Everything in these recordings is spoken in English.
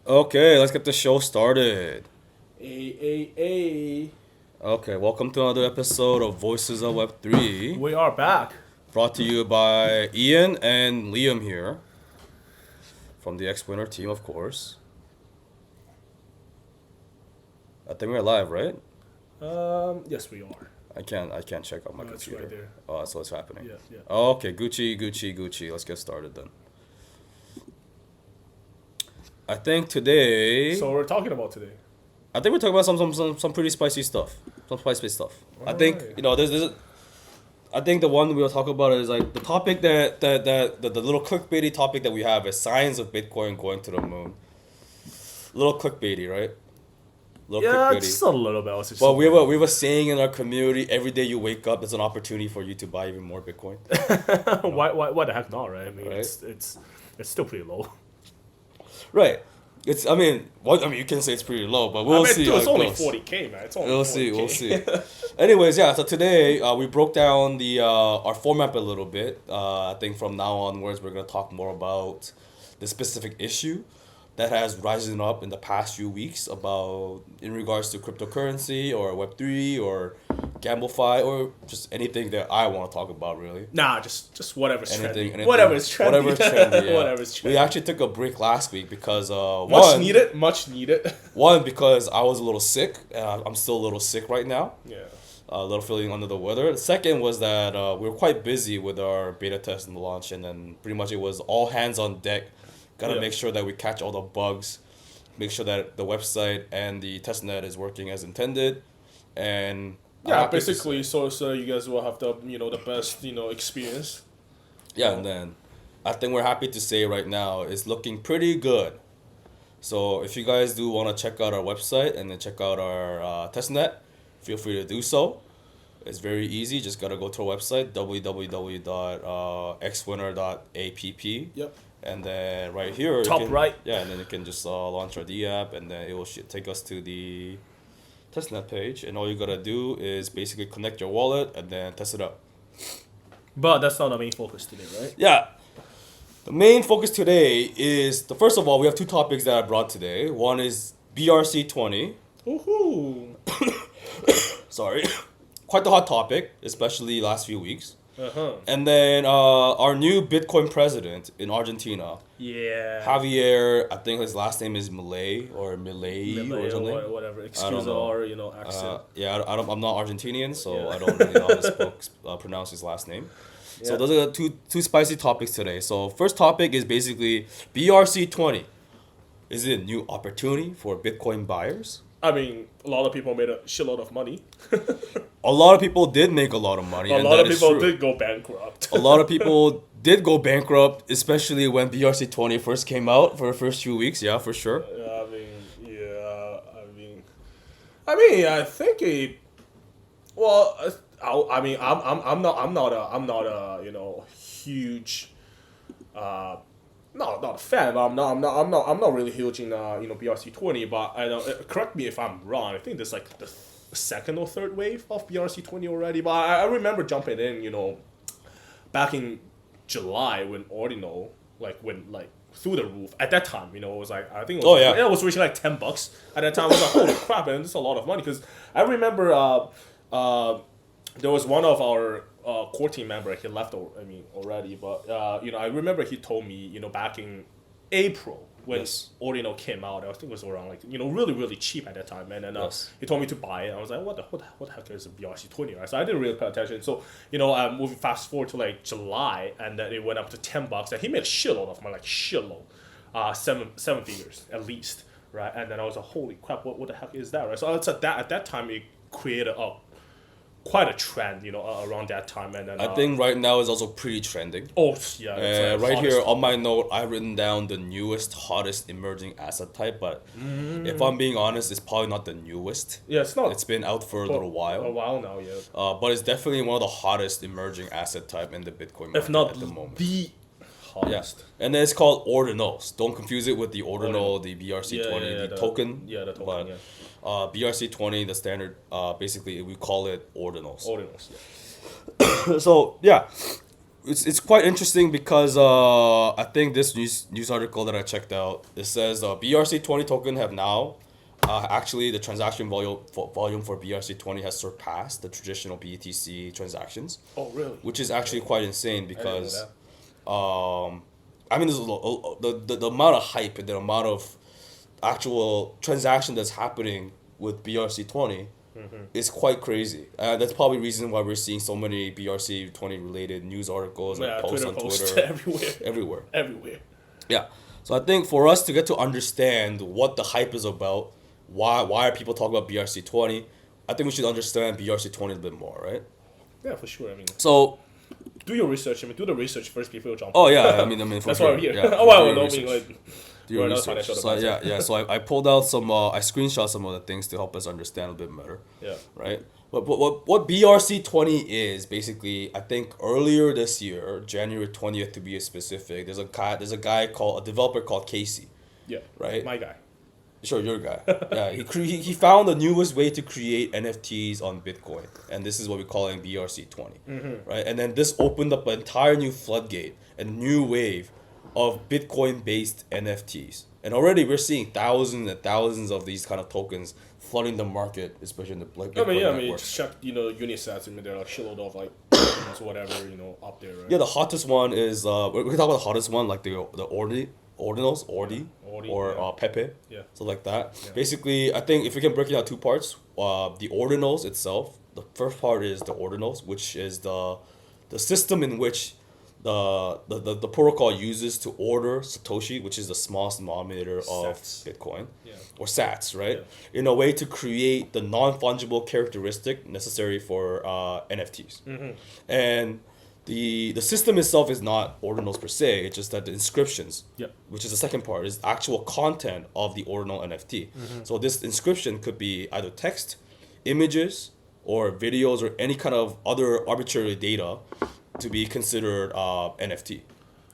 Okay, let's get the show started. A. Okay, welcome to another episode of Voices of Web3, We are back. brought to you by Ian and Liam here, from the X-Winner team, of course. I think we're live, right? Yes, we are. I can't check out my No, it's computer. right there. Oh, that's what's happening. Yeah, yeah. Okay, Gucci. Let's get started then. I think today. So we're talking about today. I think we're talking about some pretty spicy stuff. Some spicy stuff. I think Alright. there's I think the one we'll talk about is like the topic the little clickbaity topic that we have is signs of Bitcoin going to the moon. Little clickbaity, right? Little Yeah, clickbaity. just a little bit. It's just Well, a we were saying in our community, every day you wake up, there's an opportunity for you to buy even more Bitcoin. why the heck not, right? I mean, Right. it's still pretty low. Right. I mean, you can say it's pretty low, but we'll I mean, see. dude, how it's it only goes. 40K, man. It's only We'll 40K. see. Anyways, yeah. So today we broke down the our format a little bit. I think from now onwards we're gonna talk more about the specific issue that has risen up in the past few weeks about in regards to cryptocurrency or Web3 or GambleFi or just anything that I want to talk about really. Nah, just whatever's Anything, trendy. Whatever's trendy. Whatever's trendy. Yeah. Whatever's trendy. We actually took a break last week because Much needed. One because I was a little sick. I'm still a little sick right now. Yeah. A little feeling under the weather. The second was that we were quite busy with our beta test and the launch, and then pretty much it was all hands on deck. Gotta Yeah. make sure that we catch all the bugs, make sure that the website and the testnet is working as intended, and I'm Yeah, happy to basically, so you guys will have the the best experience. yeah, and then I think we're happy to say right now it's looking pretty good. So if you guys do want to check out our website and then check out our testnet, feel free to do so. It's very easy. Just gotta go to our website www.xwinner.app, Yep. and then right here, Top right. Yeah, and then you can just launch our D app, and then it will take us to the testnet page, and all you gotta do is basically connect your wallet and then test it out. But that's not the main focus today, right? Yeah. The main focus today is first of all, we have two topics that I brought today. One is BRC-20. Woohoo! Sorry. Quite the hot topic, especially last few weeks. Uh-huh. And then our new Bitcoin president in Argentina, Yeah. Javier, I think his last name is Milei or Milei something. or whatever. Excuse know. our, accent. Yeah, I'm not Argentinian, so Yeah. I don't really know how to pronounce his last name. So Yeah. those are the two spicy topics today. So first topic is basically BRC-20. Is it a new opportunity for Bitcoin buyers? I mean, a lot of people made a shitload of money. A lot of people did make a lot of money. A and lot that of is people true. did go bankrupt. A lot of people did go bankrupt, especially when BRC-20 first came out for the first few weeks. Yeah, for sure. I think it. Well, I'm not a huge, not a fan, but I'm not really huge in BRC-20. But I know, correct me if I'm wrong. I think there's like the second or third wave of BRC-20 already. But I remember jumping in, back in July when Ordinal went through the roof. At that time, it was like I think it was, it was reaching like $10 at that time. I was like, holy crap, and this is a lot of money because I remember there was one of our core team member. He left, already, but I remember he told me, back in April when Yes. Ordinal came out. I think it was around really really cheap at that time, and then Yes. he told me to buy it. I was like, what the heck is a BRC-20, right? So I didn't really pay attention. So moving fast forward to July, and then it went up to $10, and he made a shitload of money, seven figures at least, right? And then I was like, holy crap, what the heck is that, right? So it's at that time it created quite a trend, around that time, and then I think right now is also pretty trending. oh yeah, it's Right here hottest on my note, I've written down the newest, hottest emerging asset type, but if I'm being honest, it's probably not the newest. yeah, it's not It's been out for a little a while. while now, yeah. But it's definitely one of the hottest emerging asset type in the Bitcoin market If not at the moment. the hottest. Yeah. And then it's called Ordinals. Don't confuse it with the Ordinal, the BRC-20, Yeah, the token. Yeah, the token. But Yeah. BRC-20, the standard, basically we call it Ordinals. Ordinals. Yeah. So yeah, it's quite interesting because I think this news article that I checked out, it says BRC-20 token have now actually the transaction volume for BRC-20 has surpassed the traditional BTC transactions. Oh, really? Which is actually quite insane because I didn't know I mean, there's the amount of hype and the amount of actual transaction that's happening with BRC-20 is quite crazy. That's probably the reason why we're seeing so many BRC-20 related news articles and posts on Twitter. Everywhere. Everywhere. Yeah. So I think for us to get to understand what the hype is about, why are people talking about BRC-20, I think we should understand BRC-20 a bit more, right? Yeah, for sure. I mean, so do your research. I mean, do the research first before you jump. Oh yeah, I mean, for that's sure. why we're here. Yeah, oh well, do I mean, like, your research. So yeah. So I pulled out some. I screenshot some of the things to help us understand a bit better. Yeah. Right. But what BRC-20 is basically, I think earlier this year, January 20th to be specific. There's a developer called Casey. Yeah. Right. My guy. Sure, your guy. Yeah, he found the newest way to create NFTs on Bitcoin, and this is what we're calling BRC-20, right? And then this opened up an entire new floodgate, a new wave of Bitcoin-based NFTs, and already we're seeing thousands and thousands of these kind of tokens flooding the market, especially in the Bitcoin network. Just check Unisats. I mean, there are a shitload of like whatever up there. Right? Yeah, the hottest one is we can talk about the hottest one, like the ordinals, or Pepe, so like that. Yeah. Basically, I think if we can break it down two parts, the ordinals itself. The first part is the ordinals, which is the system in which the protocol uses to order Satoshi, which is the smallest denominator of Bitcoin, or Sats, right? Yeah. In a way to create the non-fungible characteristic necessary for NFTs, and the system itself is not ordinals per se. It's just that the inscriptions, which is the second part, is actual content of the ordinal NFT. So this inscription could be either text, images, or videos, or any kind of other arbitrary data to be considered NFT.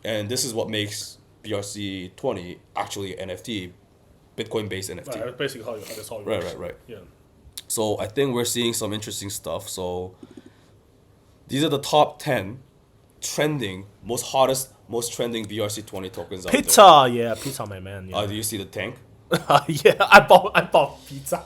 And this is what makes BRC-20 actually NFT, Bitcoin-based NFT. Right, basically that's how it works. Right. Yeah. So I think we're seeing some interesting stuff. So these are the top 10 trending, most trending BRC-20 tokens out there. Pizza, my man. Yeah. Do you see the tank? Yeah, I bought pizza.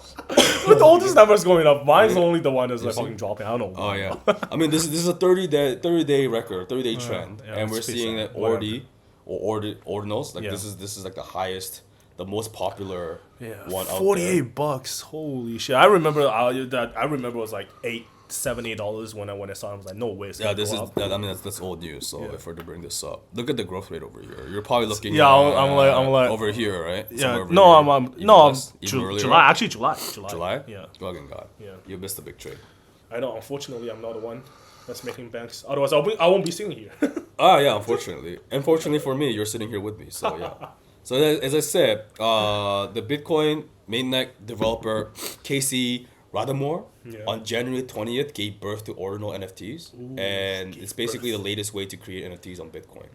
With all these numbers going up, mine's only the one that's like fucking dropping. I don't know. Oh yeah. I mean, this is a 30-day record, 30-day trend, and we're seeing that ordinals. Like this is like the highest, the most popular one out there. $48. Holy shit! I remember it was like $7-8 when I saw it. I was like, no way. That's old news. So if we're to bring this up, look at the growth rate over here. You're probably looking. Yeah, I'm like over here, right? Yeah. No, July. Actually, July. Yeah. Fucking God. Yeah. You missed a big trade. I know. Unfortunately, I'm not the one that's making banks. Otherwise, I won't be sitting here. Yeah. Unfortunately for me, you're sitting here with me. So yeah. So as I said, the Bitcoin mainnet developer Casey Radamore on January 20th gave birth to ordinal NFTs. And it's basically the latest way to create NFTs on Bitcoin.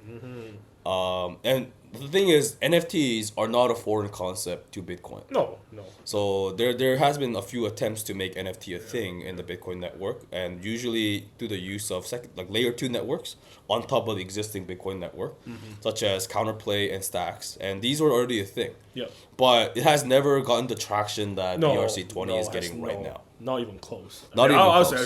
And the thing is, NFTs are not a foreign concept to Bitcoin. No. So there has been a few attempts to make NFT a thing in the Bitcoin network, and usually through the use of layer 2 networks on top of the existing Bitcoin network, such as Counterplay and Stacks, and these were already a thing. Yeah. But it has never gotten the traction that BRC-20 is getting right now. Not even close. I'll say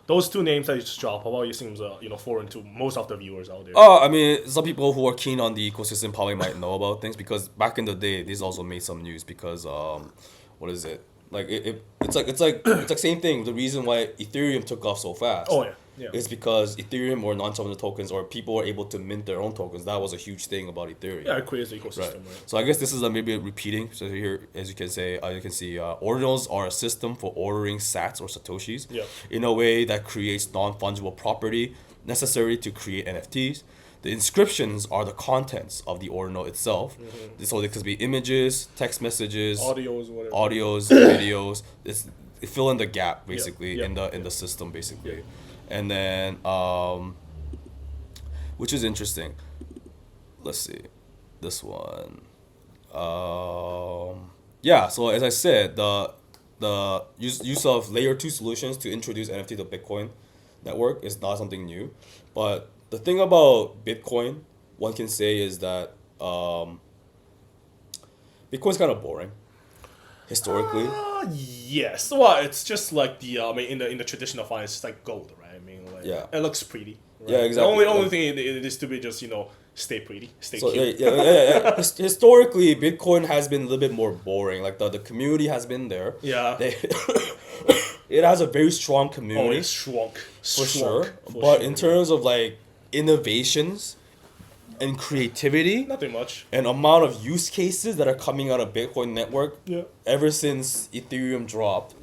those two names that you just dropped probably seems foreign to most of the viewers out there. I mean, some people who are keen on the ecosystem probably might know about things, because back in the day, these also made some news because what is it? Like it's like same thing. The reason why Ethereum took off so fast. Oh yeah. Is because Ethereum or non-fungible tokens, or people were able to mint their own tokens. That was a huge thing about Ethereum. Yeah, it creates the ecosystem. Right. So I guess this is maybe repeating. So here, as you can see, ordinals are a system for ordering Sats or Satoshis in a way that creates non-fungible property necessary to create NFTs. The inscriptions are the contents of the ordinal itself. So it could be images, text messages, audios, videos. They fill in the gap basically in the system basically. Yeah. And then, which is interesting. Let's see, this one. So as I said, the use of layer 2 solutions to introduce NFT to Bitcoin network is not something new, but the thing about Bitcoin, one can say, is that Bitcoin's kind of boring historically. Yes. Well, it's just like the I mean, in the traditional finance, it's like gold, right? I mean, like Yeah. it looks pretty. Right? Yeah, exactly. The only thing it is to be just stay pretty, stay So cute. historically, Bitcoin has been a little bit more boring. Like the community has been there. Yeah. It has a very strong Oh, community it's shrunk. for sure. But in terms of like innovations and creativity nothing much. and amount of use cases that are coming out of Bitcoin network, Yeah. ever since Ethereum dropped,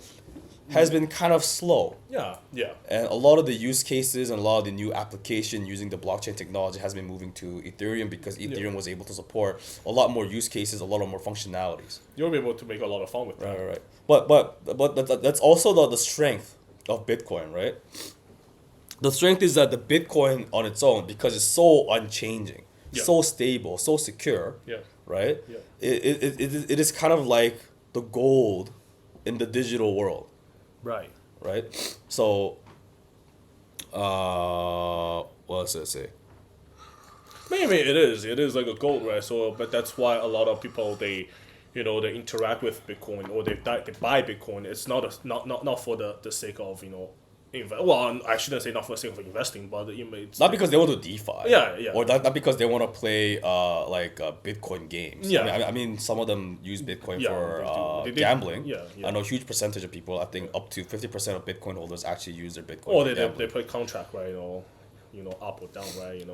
has been kind of slow. Yeah. Yeah. And a lot of the use cases and a lot of the new application using the blockchain technology has been moving to Ethereum because Ethereum was able to support a lot more use cases, a lot of more functionalities. You'll be able to make a lot of fun with that. Right. But that's also the strength of Bitcoin, right? The strength is that the Bitcoin on its own, because it's so unchanging, Yeah. so stable, so secure, Yeah. right? Yeah. It is kind of like the gold in the digital world. Right. Right? So, what else did I say? Maybe it is. It is like a gold, right? So, but that's why a lot of people they interact with Bitcoin or they buy Bitcoin. It's not for the sake of well, I shouldn't say not for the sake of investing, but it's Not because they want to DeFi. Yeah. Or not because they want to play Bitcoin games. Yeah. I mean, some of them use Bitcoin Yeah, for they do. gambling. Yeah. I know a huge percentage of people, I think up to 50% of Bitcoin holders actually use their Bitcoin Or for they gambling. play contract, right? Up or down, right?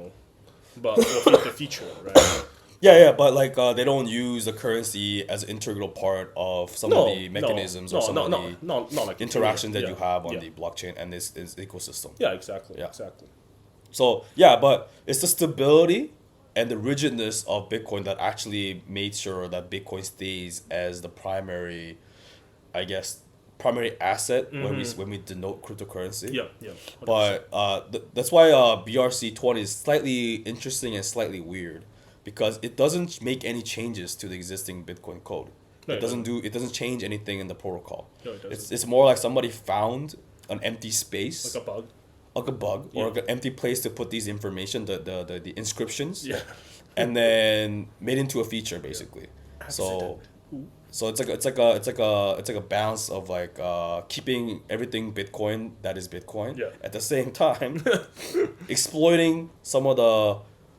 But the feature, right? Yeah, but they don't use the currency as an integral part of some of the mechanisms or some of the not like interactions that yeah, you have on yeah. the blockchain and this ecosystem. Yeah, exactly. Yeah. Exactly. So yeah, but it's the stability and the rigidness of Bitcoin that actually made sure that Bitcoin stays as the primary, I guess, primary asset when we denote cryptocurrency. Yeah, yeah. 100%. But that's why BRC-20 is slightly interesting and slightly weird, because it doesn't make any changes to the existing Bitcoin code. No, It doesn't change anything in the protocol. No, it doesn't. It's more like somebody found an empty space, Like a bug. or like an empty place to put these information, the inscriptions, Yeah. and then made into a feature basically. So it's like a balance of keeping everything Bitcoin that is Bitcoin, Yeah. at the same time exploiting some of the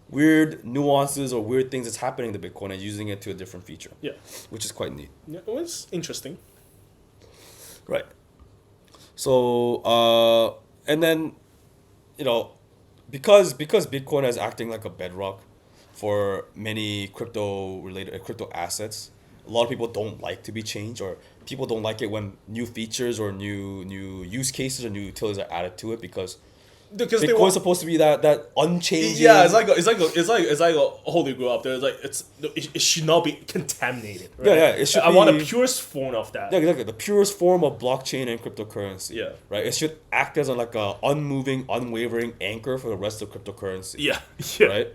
weird nuances or weird things that's happening to Bitcoin and using it to a different feature. Yeah. Which is quite neat. Yeah, it was interesting. Right. So and then because Bitcoin is acting like a bedrock for many crypto assets, a lot of people don't like to be changed, or people don't like it when new features or new use cases or new utilities are added to it, because Bitcoin's supposed to be that unchanging. Yeah, it's like a holy grail up there. It should not be contaminated. Right? Yeah, it should I want be- the purest form of that. Yeah, exactly. The purest form of blockchain and cryptocurrency. Yeah. Right? It should act as a unmoving, unwavering anchor for the rest of cryptocurrency. Yeah. Right?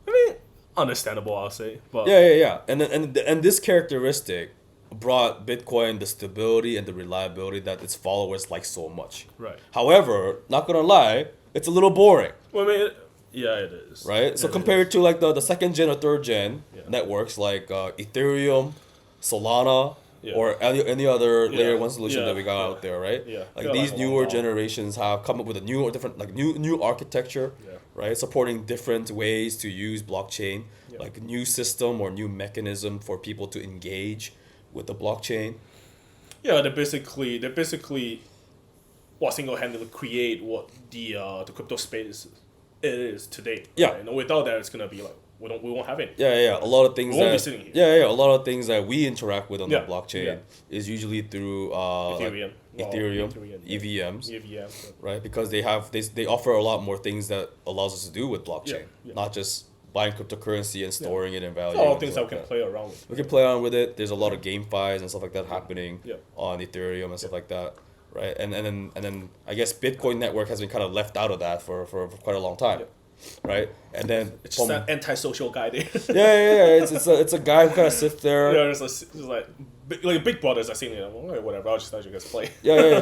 I mean, understandable, I'll say. But Yeah. And this characteristic brought Bitcoin the stability and the reliability that its followers like so much. Right. However, not gonna lie, it's a little boring. Well, I mean, yeah, it is. Right? Yeah, So it compared to the second gen or third gen Yeah. networks like Ethereum, Solana, Yeah. or any other layer Yeah. one solution that we got Yeah. out there, right? Yeah. Like Yeah, these like newer Solana. generations have come up with a new or different new architecture, Yeah. right? Supporting different ways to use blockchain, Yeah. like a new system or new mechanism for people to engage with the blockchain. Yeah, they basically single-handedly create what the crypto space is today. Yeah. Right? And without that, it's gonna be like we won't have it. Yeah. A lot of things We won't be that sitting here. yeah, a lot of things that we interact with on Yeah, the blockchain yeah. is usually through Ethereum. Ethereum, yeah. EVMs. EVM. Right, because they offer a lot more things that allows us to do with blockchain, Yeah. not just buying cryptocurrency and storing it in value. All and things stuff that we like can play around with. We can play around with it. There's a lot of GameFis and stuff like that happening Yeah. on Ethereum and stuff like that, right? And then I guess Bitcoin network has been kind of left out of that for quite a long time, right? And then It's just that antisocial guy there. yeah. It's a guy who kind of sits there. Yeah, it's like big brothers. I seen it. I'm like, whatever. I'll just let you guys play. Yeah,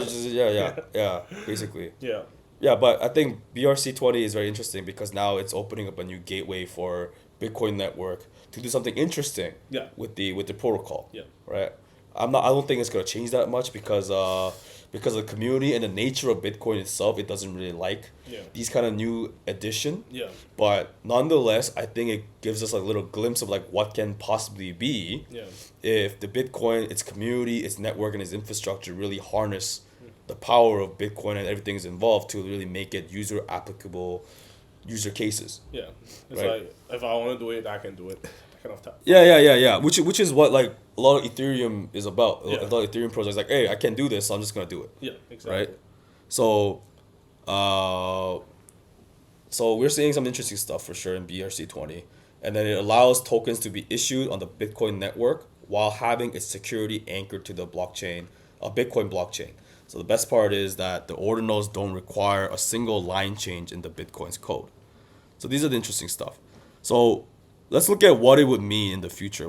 basically. Yeah. Yeah, but I think BRC-20 is very interesting because now it's opening up a new gateway for Bitcoin network to do something interesting Yeah. with the protocol. Yeah. Right. I don't think it's gonna change that much because of the community and the nature of Bitcoin itself, it doesn't really like Yeah. these kind of new addition. Yeah. But nonetheless, I think it gives us a little glimpse of like what can possibly be Yeah. if the Bitcoin, its community, its network, and its infrastructure really harness the power of Bitcoin and everything is involved to really make it user applicable user cases. Yeah. It's Right. like if I want to do it, I can do it. That kind of time. Yeah. Which is what like a lot of Ethereum is about. Yeah. A lot of Ethereum projects like, hey, I can do this, so I'm just gonna do it. Yeah. Exactly. Right. So, so we're seeing some interesting stuff for sure in BRC-20, and then it allows tokens to be issued on the Bitcoin network while having its security anchored to the blockchain, a Bitcoin blockchain. So the best part is that the ordinals don't require a single line change in the Bitcoin's code. So these are the interesting stuff. So let's look at what it would mean in the future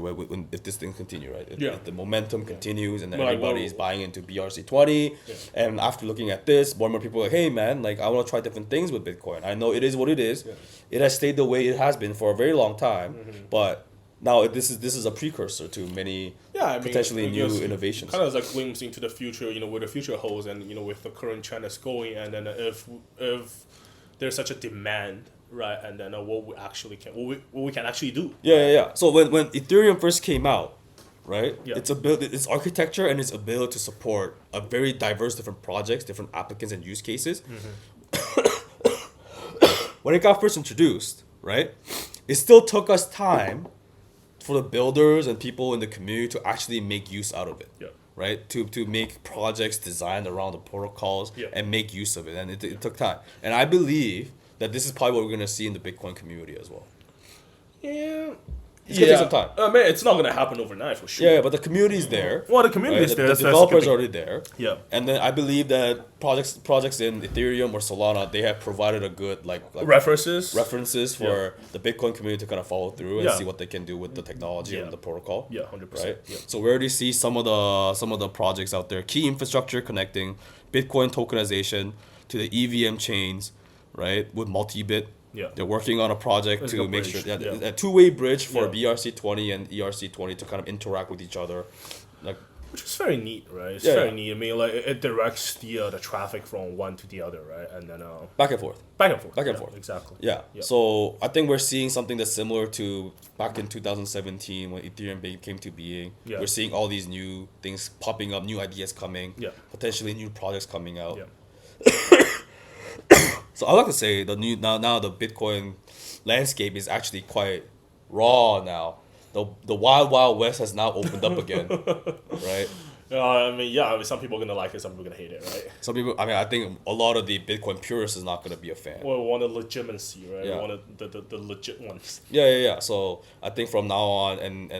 if this thing continue, right? If the momentum continues and then Like, everybody's buying into BRC-20, and after looking at this, more and more people are like, hey man, like I want to try different things with Bitcoin. I know it is what it is. Yeah. It has stayed the way it has been for a very long time, but now this is a precursor to many potentially new innovations. Kind of like glimpse into the future, where the future holds, and with the current trend that's going, and then if there's such a demand, right, and then what we can actually do. Yeah. So when Ethereum first came out, right, Yeah. its architecture and its ability to support a very diverse different projects, different applicants and use cases. When it got first introduced, right, it still took us time for the builders and people in the community to actually make use out of it. Yeah. Right? To make projects designed around the protocols and make use of it. And it took time. And I believe that this is probably what we're going to see in the Bitcoin community as well. Yeah. It's going to take some time. Man, it's not gonna happen overnight for sure. Yeah, but the community's there. Well, the community's right? there. The that's developers skipping. are already there. Yeah. And then I believe that projects in Ethereum or Solana, they have provided a good like references for the Bitcoin community to kind of follow through and see what they can do with the technology and the protocol. Yeah, 100%. Right. Yeah. So we already see some of the projects out there, key infrastructure connecting Bitcoin tokenization to the EVM chains, right, with multi-bit. Yeah. They're working on a project There's to no make bridge. sure a two-way bridge for Yeah. BRC-20 and ERC-20 to kind of interact with each other, like. Which is very neat, right? It's Yeah, very yeah. neat. I mean, like it directs the traffic from one to the other, right? And then Back and forth. back and forth. Back and Yeah, forth. Exactly. Yeah. Yeah. So I think we're seeing something that's similar to back in 2017 when Ethereum came to being. Yeah. We're seeing all these new things popping up, new ideas coming, Yeah. potentially new projects coming out. Yeah. So I like to say the new now the Bitcoin landscape is actually quite raw now. The wild west has now opened up again, right? I mean, some people are gonna like it, some people are gonna hate it, right? Some people, I think a lot of the Bitcoin purists is not gonna be a fan. Well, we want the legitimacy, right? Yeah. We want the legit ones. Yeah. So I think from now on and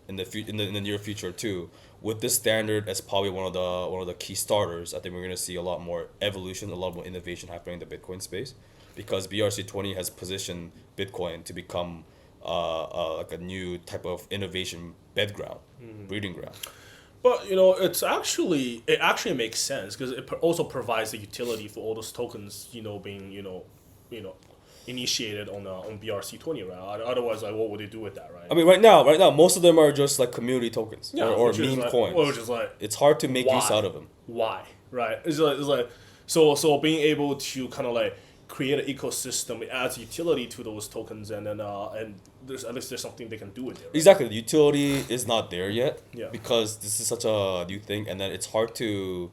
in the near future too, with this standard as probably one of the key starters, I think we're gonna see a lot more evolution, a lot more innovation happening in the Bitcoin space, because BRC-20 has positioned Bitcoin to become like a new type of innovation bedground, breeding ground. But it actually makes sense because it also provides the utility for all those tokens, being initiated on BRC-20, right? Otherwise, like, what would they do with that, right? I mean, right now, most of them are just like community tokens or which is meme like- coins. Which is like, It's hard to make why? use out of them. Why, right? It's like so being able to kind of like create an ecosystem, it adds utility to those tokens, and then and there's at least there's something they can do with it. Right? Exactly, the utility is not there yet. Yeah. Because this is such a new thing, and then it's hard to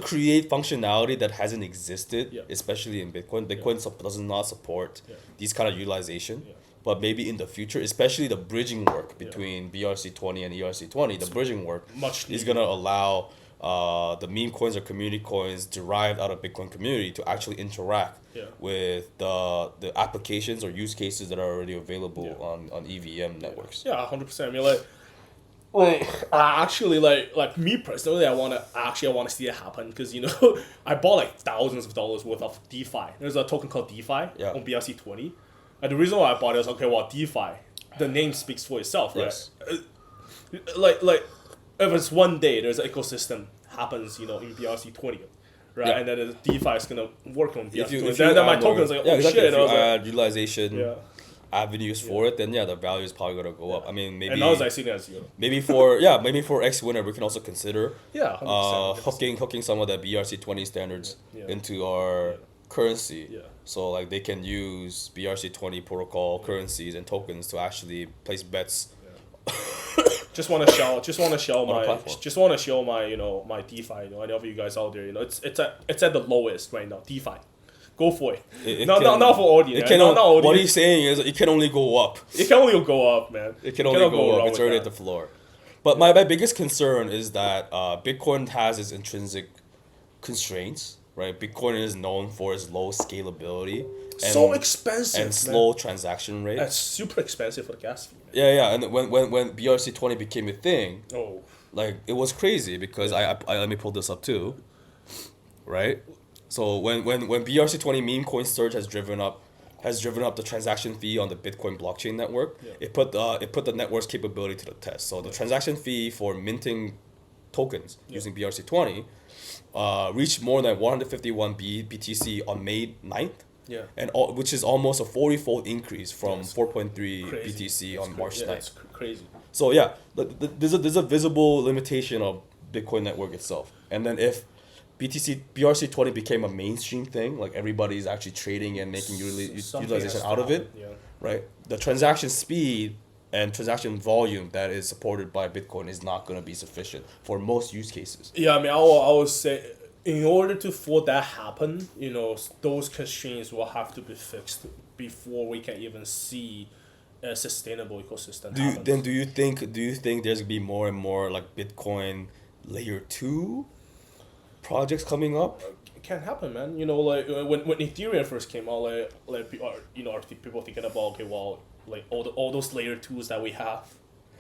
create functionality that hasn't existed, Yeah. especially in Bitcoin. Bitcoin does not support Yeah. these kind of utilization. Yeah. But maybe in the future, especially the bridging work between BRC-20 and ERC-20, the bridging work Much is needed. going to allow the meme coins or community coins derived out of Bitcoin community to actually interact with the applications or use cases that are already available on EVM networks. Yeah, 100%. I mean, like actually, like me personally, I want to see it happen because I bought like thousands of dollars worth of DeFi. There's a token called DeFi on BRC-20, and the reason why I bought it is DeFi, the name speaks for itself, right? Yes. Like if it's one day there's an ecosystem happens, in BRC-20, right? Yeah. And then the DeFi is gonna work on If you, BRC20. if you Then my add token's more- like, yeah, oh exactly. shit. If you I was like, add utilization yeah. avenues for it, then the value is probably gonna go up. I mean, maybe And now it's like sitting at 0. maybe for X winner, we can also consider Yeah, 100%. hooking some of the BRC-20 standards Yeah. into our currency. Yeah. So like they can use BRC-20 protocol currencies and tokens to actually place bets. Just want to show On a my platform. my DeFi. Any of you guys out there, it's at the lowest right now. DeFi, go for it. Not for audience. Not audience. What he's saying is it can only go up. It can only go up, man. It can only go up. It's already at the floor. But my biggest concern is that Bitcoin has its intrinsic constraints, right? Bitcoin is known for its low scalability and So expensive and slow transaction rate. That's super expensive for the gas fee. Man. Yeah. And when BRC-20 became a thing, Oh, like it was crazy because I let me pull this up too, right? So when BRC-20 meme coin surge has driven up the transaction fee on the Bitcoin blockchain network, it put the network's capability to the test. So the transaction fee for minting tokens using BRC-20 reached more than 151 BTC on May 9th. yeah. And which is almost a 40-fold increase from 4.3 Crazy. BTC on March 9th. It's crazy. So yeah, there's a visible limitation of Bitcoin network itself. And then if BRC-20 became a mainstream thing, like everybody's actually trading and making utilization out of it, Yeah. right? The transaction speed and transaction volume that is supported by Bitcoin is not going to be sufficient for most use cases. Yeah, I mean, I would say in order for that happen, those constraints will have to be fixed before we can even see a sustainable ecosystem. Do you think there's gonna be more and more like Bitcoin layer 2 projects coming up? It can happen, man. Like when Ethereum first came out, are people thinking about like all those layer 2s that we have.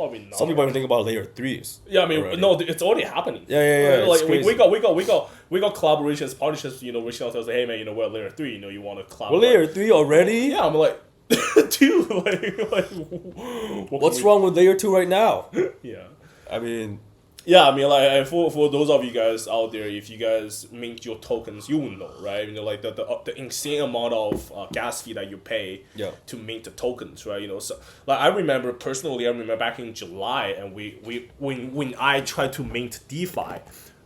I mean, Some people are thinking about layer 3s. Yeah, I mean, already. no, it's already happening. Yeah. Like it's we crazy. got collaborations, partnerships. Reaching out to us, like, hey man, we're at layer 3. You want to collaborate? We're layer 3 already? Yeah, I'm like, dude, What's wrong with layer 2 right now? Yeah. I mean, Yeah, I mean, like for those of you guys out there, if you guys mint your tokens, you will know, right? Like the insane amount of gas fee that you pay to mint the tokens, right? So like I remember back in July, and when I tried to mint DeFi,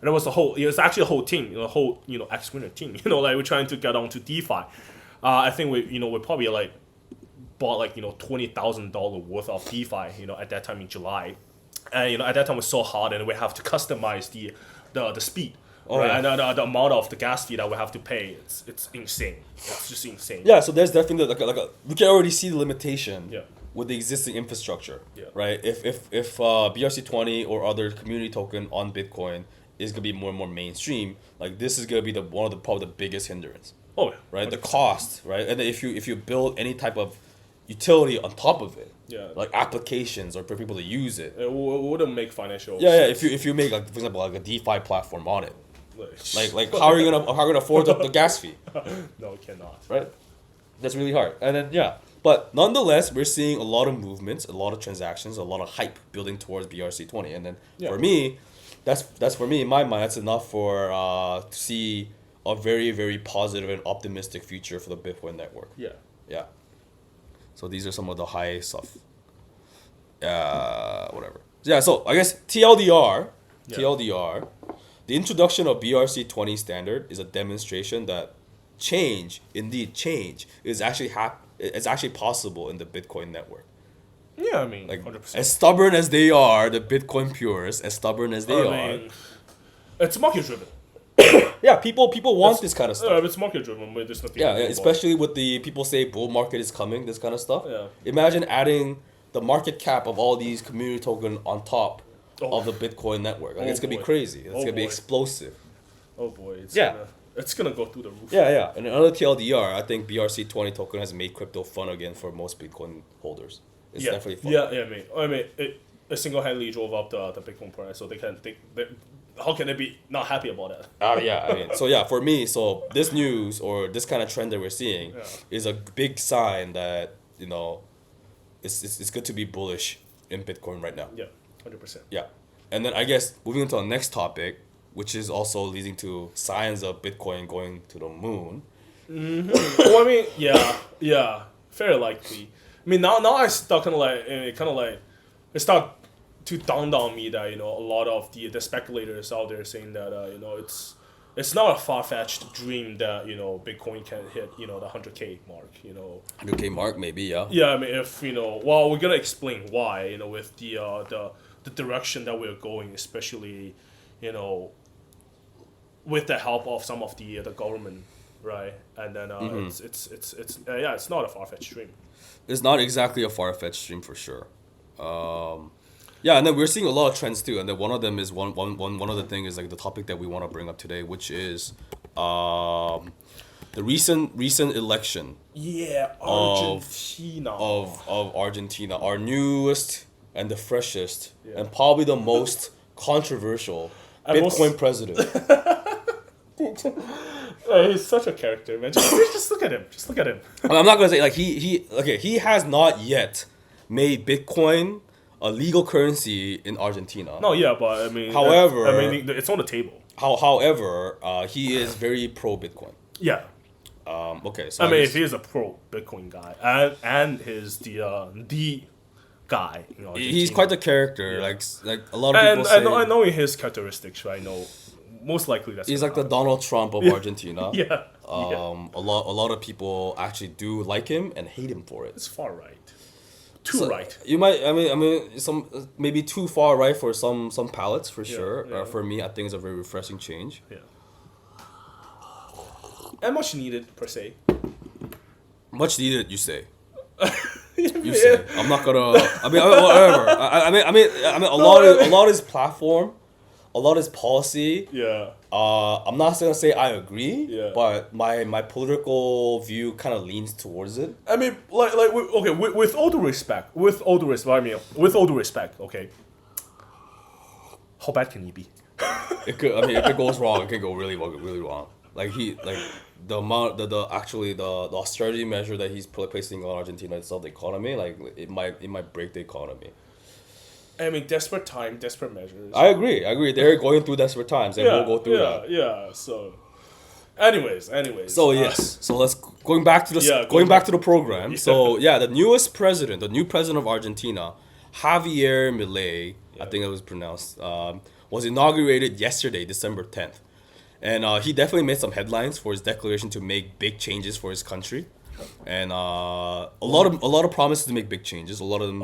and it was actually a whole team, a whole X winner team, like we're trying to get onto DeFi. I think we probably like bought like $20,000 worth of DeFi, at that time in July. And at that time it was so hard, and we have to customize the speed, right? Yeah. And the amount of the gas fee that we have to pay, it's insane. It's just insane. yeah, so there's definitely we can already see the limitation with the existing infrastructure, right? If BRC-20 or other community token on Bitcoin is gonna be more and more mainstream, like this is gonna be probably the biggest hindrance. Oh yeah. Right, 100%. The cost, right, and then if you build any type of utility on top of it, like applications or for people to use it, it wouldn't make financial. Yeah. If you make like for example like a DeFi platform on it, like how are you gonna afford the gas fee? No, it cannot. Right, that's really hard. And then but nonetheless, we're seeing a lot of movements, a lot of transactions, a lot of hype building towards BRC-20, and then for me, that's for me in my mind, that's enough for to see a very, very positive and optimistic future for the Bitcoin network. Yeah. So these are some of the high stuff. Whatever. Yeah, so I guess TLDR, the introduction of BRC-20 standard is a demonstration that change is actually possible in the Bitcoin network. Yeah, I mean, Like 100%. as stubborn as they are, the Bitcoin purists, as stubborn as they are. It's market driven. Yeah, people want this kind of stuff. It's market driven, but there's nothing. Yeah, especially with the people say bull market is coming, this kind of stuff. Yeah. Imagine adding the market cap of all these community token on top of the Bitcoin network. Like, it's gonna be crazy. It's gonna be explosive. Oh boy, it's gonna go through the roof. Yeah. And another TLDR, I think BRC-20 token has made crypto fun again for most Bitcoin holders. It's definitely fun. Yeah, I mean, it single-handedly drove up the Bitcoin price, so they how can they be not happy about that? Yeah, I mean, so for me, this news or this kind of trend that we're seeing is a big sign that, it's good to be bullish in Bitcoin right now. Yeah, 100%. Yeah. And then I guess moving into our next topic, which is also leading to signs of Bitcoin going to the moon. Well, I mean, yeah, very likely. I mean, now I start it start to dawn on me that a lot of the speculators out there saying that it's not a far-fetched dream that Bitcoin can hit the 100K mark. 100K mark, maybe, yeah. Yeah, I mean, if well, we're gonna explain why. With the direction that we're going, especially with the help of some of the government, right? And then it's not a far-fetched dream. It's not exactly a far-fetched dream for sure. Yeah, and then we're seeing a lot of trends too, and then one of them is one of the things is like the topic that we want to bring up today, which is the recent election. Yeah, Argentina. Of Argentina, our newest and the freshest and probably the most controversial Bitcoin president. He's such a character, man. Just look at him. Just look at him. I'm not gonna say like he has not yet made Bitcoin a legal currency in Argentina. No, yeah, but I mean, however, it's on the table. However, he is very pro Bitcoin. Yeah. Okay, so I mean, if he is a pro Bitcoin guy and he's the guy, he's quite the character. Yeah. Like a lot of people say. I know his characteristics, right? Most likely that's. He's like the Donald Trump of Argentina. Yeah. A lot of people actually do like him and hate him for it. It's far right. Too right. You might. I mean, some maybe too far right for some palates for sure. Yeah. For me, I think it's a very refreshing change. Yeah. And much needed per se. Much needed, you say. You say. I'm not gonna. I mean, whatever. I mean, a lot of his platform, a lot of his policy. Yeah. I'm not gonna say I agree. Yeah. But my political view kind of leans towards it. I mean, with all due respect, okay. How bad can he be? It could. I mean, if it goes wrong, it could go really wrong. Like the amount, the austerity measure that he's placing on Argentina itself, the economy, like it might break the economy. I mean, desperate time, desperate measures. I agree. They're going through desperate times, and we'll go through that. Yeah. So, anyways. So yes. So let's going back to the program. Yeah. So the new president of Argentina, Javier Milei, I think it was pronounced, was inaugurated yesterday, December 10th. And he definitely made some headlines for his declaration to make big changes for his country, and a lot of promises to make big changes. A lot of them,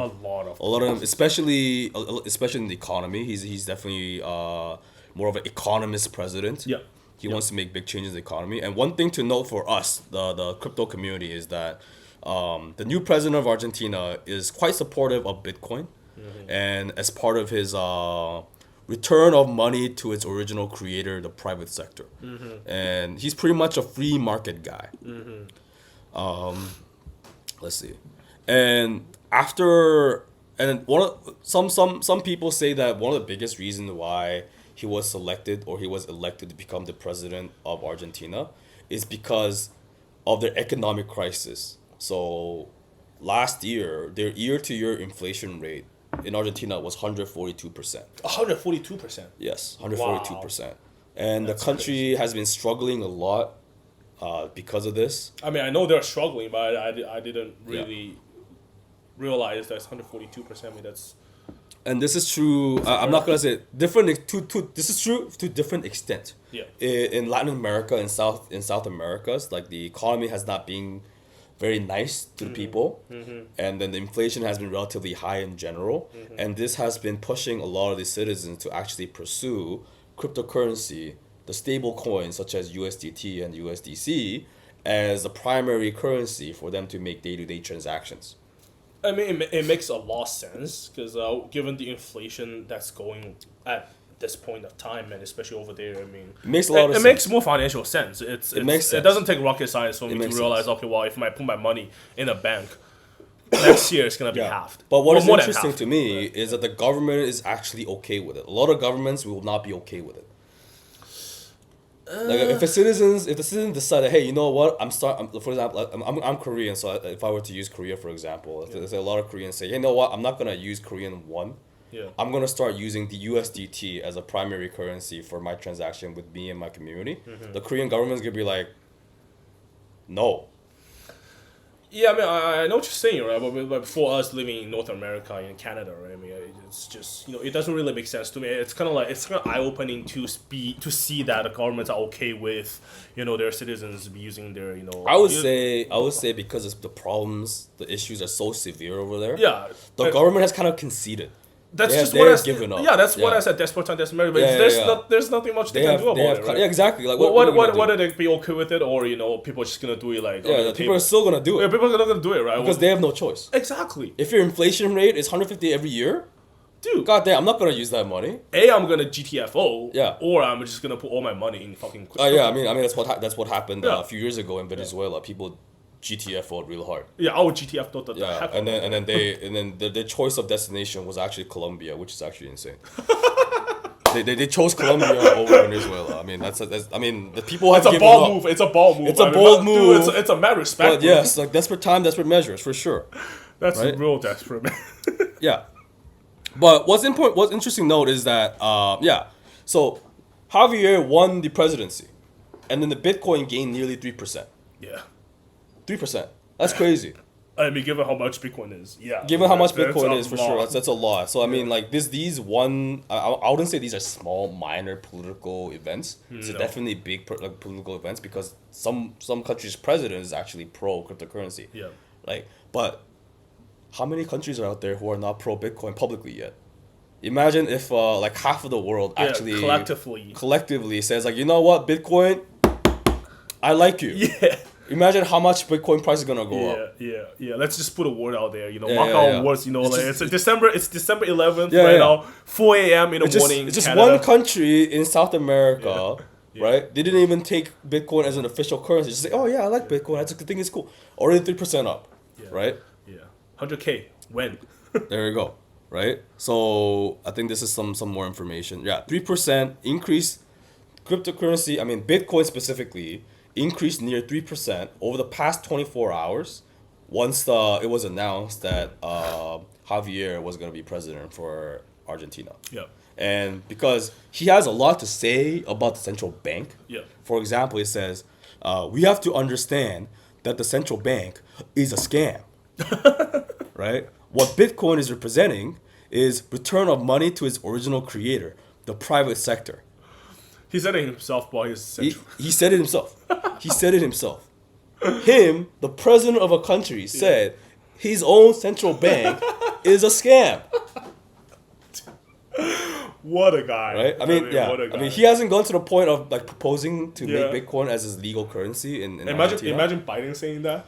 especially in the economy. He's definitely more of an economist president. Yeah, he wants to make big changes in the economy. And one thing to note for us, the crypto community, is that the new president of Argentina is quite supportive of Bitcoin, and as part of his return of money to its original creator, the private sector. And he's pretty much a free market guy. Let's see. And some people say that one of the biggest reasons why he was selected or he was elected to become the president of Argentina is because of their economic crisis. So last year, their year-to-year inflation rate in Argentina was 142%. 142%? Yes, 142%. And the country has been struggling a lot because of this. I mean, I know they're struggling, but I didn't really realize that's 142%. I mean, that's... And this is true, I'm not going to say different, this is true to different extent. Yeah. In Latin America and South America, like the economy has not been very nice to the people, and then the inflation has been relatively high in general, and this has been pushing a lot of the citizens to actually pursue cryptocurrency, the stable coins such as USDT and USDC, as a primary currency for them to make day-to-day transactions. I mean, it makes a lot of sense, because given the inflation that's going at this point of time, and especially over there, I mean, it makes a lot of sense. It makes more financial sense. It makes sense. It doesn't take rocket science for me to realize, okay, well, if I put my money in a bank, next year it's gonna be halved. But what is interesting to me is that the government is actually okay with it. A lot of governments will not be okay with it. Like if the citizens decide that, hey, you know what, for example, I'm Korean, so if I were to use Korea for example, there's a lot of Koreans say, hey, you know what, I'm not gonna use Korean won. Yeah. I'm gonna start using the USDT as a primary currency for my transaction with me and my community. The Korean government's gonna be like, no. Yeah, I mean, I know what you're saying, right? But for us living in North America and Canada, right? I mean, it's just, it doesn't really make sense to me. It's kind of eye opening to see that the governments are okay with, their citizens using their, I would say because it's the issues are so severe over there. Yeah. The government has kind of conceded. That's just what I given up. Yeah, that's what I said. Desperate time, desperate measure. But there's nothing much they can do about it. Right? Yeah, exactly. Like whether they be okay with it or people are just gonna do it like people are still gonna do it. Yeah, people are gonna do it, right? Because they have no choice. Exactly. If your inflation rate is 150 every year, dude, goddamn, I'm not gonna use that money. I'm gonna GTFO. Yeah. Or I'm just gonna put all my money in fucking. I mean that's what happened a few years ago in Venezuela. People GTFO'd real hard. Yeah, I would GTF the heck. And then the choice of destination was actually Colombia, which is actually insane. they chose Colombia over Venezuela. I mean the people have given up. Move. It's a ball move. It's a bold move. Dude, it's a mad respect. But yes, like desperate time, desperate measures for sure. That's right? Real desperate, man. Yeah, but what's interesting to note is that so Javier won the presidency, and then the Bitcoin gained nearly 3%. Yeah. 3%. That's crazy. I mean, given how much Bitcoin is, yeah. Given how much Bitcoin is, for sure, that's a lot. So I mean, like I wouldn't say these are small, minor political events. These are definitely big political events because some countries' president is actually pro cryptocurrency. Yeah. But how many countries are out there who are not pro Bitcoin publicly yet? Imagine if half of the world actually collectively says you know what, Bitcoin, I like you. Yeah. Imagine how much Bitcoin price is gonna go up. Yeah. Let's just put a word out there. Mark our words. It's December 11th now, 4 a.m. in the morning. It's just Canada. One country in South America, right? They didn't even take Bitcoin as an official currency. Just say, oh yeah, I like Bitcoin. I think it's cool. Already 3% up, right? Yeah, 100K. When? There you go. Right. So I think this is some more information. Yeah, 3% increase cryptocurrency. I mean, Bitcoin specifically increased near 3% over the past 24 hours once it was announced that Javier was going to be president for Argentina. Yeah. And because he has a lot to say about the central bank. Yeah. For example, he says, we have to understand that the central bank is a scam. Right? What Bitcoin is representing is return of money to its original creator, the private sector. He said it himself, boy. He said it himself. He said it himself. Him, the president of a country, said his own central bank is a scam. What a guy. Right? I mean, he hasn't gone to the point of proposing to make Bitcoin as his legal currency in Imagine Biden saying that.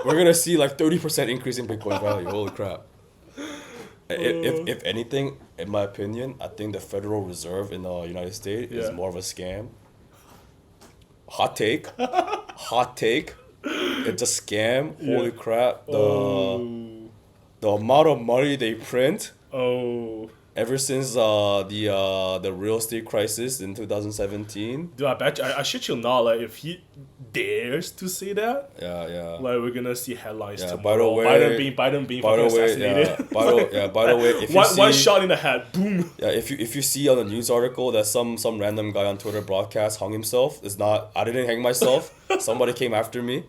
We're going to see 30% increase in Bitcoin value. Holy crap. If anything, in my opinion, I think the Federal Reserve in the United States is more of a scam. Hot take. It's a scam. Holy crap. The amount of money they print. Ever since the real estate crisis in 2017. Dude, I shit you not. If he dares to say that, we're gonna see headlines tomorrow. By the way, Biden being fucking assassinated. By the way, if you see, one shot in the head, boom. Yeah, if you see on the news article that some random guy on Twitter broadcast hung himself, it's not. I didn't hang myself. Somebody came after me.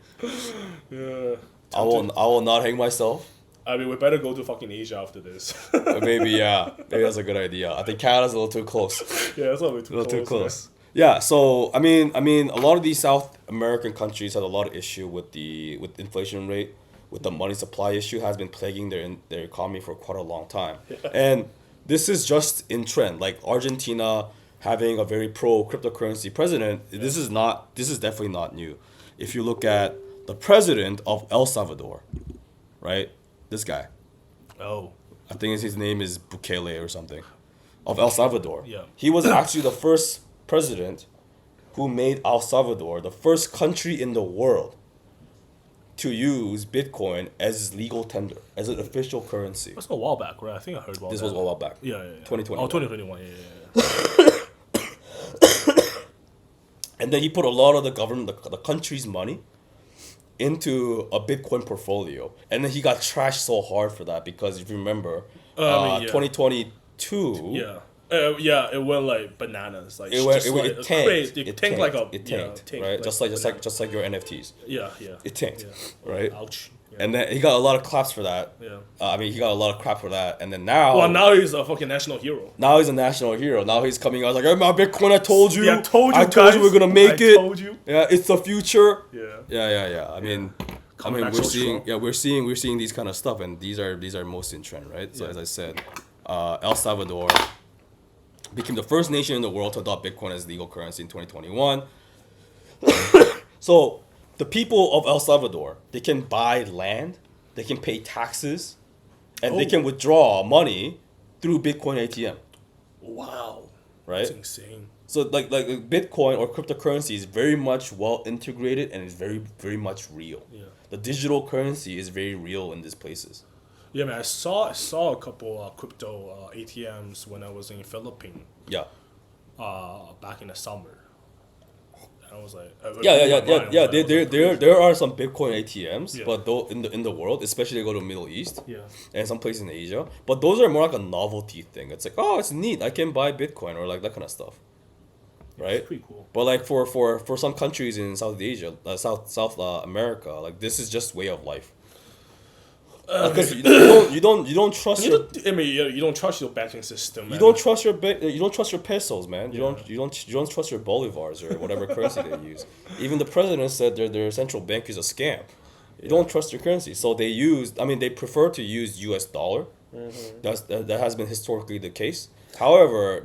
Yeah. I will not hang myself. I mean, we better go to fucking Asia after this. Maybe that's a good idea. I think Canada's a little too close. Yeah, it's a little too close. Yeah, so I mean, a lot of these South American countries had a lot of issue with the inflation rate, with the money supply issue has been plaguing their economy for quite a long time. Yeah. And this is just in trend. Argentina having a very pro cryptocurrency president, this is definitely not new. If you look at the president of El Salvador, right? This guy. Oh. I think his name is Bukele or something. Of El Salvador. Yeah. He was actually the first president who made El Salvador the first country in the world to use Bitcoin as legal tender, as an official currency. That's a while back, right? I think I heard about this. This was a while back. Yeah. 2021. Oh, 2021, yeah. And then he put a lot of the government, the country's money, into a Bitcoin portfolio, and then he got trashed so hard for that because if you remember, I mean, yeah. 2022. Yeah. It went like bananas. Like It went, just like it tanked. crazy. It tanked tanked. like a It tanked, tanked right? Just like bananas. your NFTs. Yeah. It tanked, Yeah. right? Ouch. Yeah. And then he got a lot of claps for that. Yeah. I mean, he got a lot of crap for that. And then now, Well, now he's a fucking national hero. now he's a national hero. Now he's coming out like, "Hey, my Bitcoin, I told you. Yeah, I told you I told you guys. we're gonna make it. Told you. Yeah, it's the future. Yeah. Yeah. I mean, Coming back we're so seeing, strong. we're seeing these kind of stuff, and these are most in trend, right? So Yeah. as I said, El Salvador became the first nation in the world to adopt Bitcoin as legal currency in 2021. So the people of El Salvador, they can buy land, they can pay taxes, and they can withdraw money through Bitcoin ATM, Wow. right? That's insane. So like Bitcoin or cryptocurrency is very much well integrated and is very much real. Yeah. The digital currency is very real in these places. Yeah, man. I saw a couple crypto ATMs when I was in Philippines. Yeah. Back in the summer. And I was like, Yeah. There are some Bitcoin ATMs, Yeah. but though in the world, especially they go to Middle East, Yeah. and some places in Asia, but those are more like a novelty thing. It's like, oh, it's neat, I can buy Bitcoin or like that kind of stuff, right? It's pretty cool. But like for some countries in South Asia, South America, like this is just way of life. Because you don't trust You your don't, I mean, you don't trust your banking system. you don't trust your pesos, man. You don't trust your bolivars or whatever currency they use. Even the president said their central bank is a scam. You don't trust your currency, so they prefer to use U.S. dollar. That has been historically the case. However,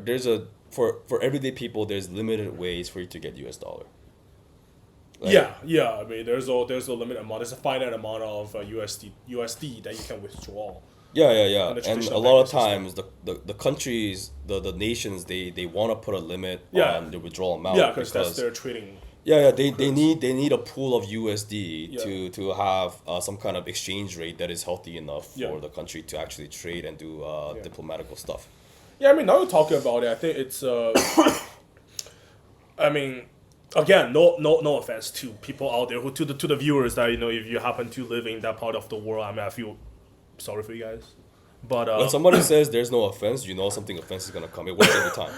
for everyday people, there's limited ways for you to get U.S. dollar. Like, Yeah. I mean, there's a limited amount. There's a finite amount of USD that you can withdraw. Yeah. And the And a traditional lot of banking times, the countries, the nations, they want to put a limit Yeah. on the withdrawal amount. Yeah, because that's their trading. They need a pool of USD Yeah. to have some kind of exchange rate that is healthy enough Yeah. for the country to actually trade and do diplomatical stuff. Yeah, I mean, now you're talking about it, I think it's. I mean, again, no offense to people out there to the viewers that if you happen to live in that part of the world, I mean, I feel sorry for you guys, but When somebody says there's no offense, you know something offense is gonna come. It works every time.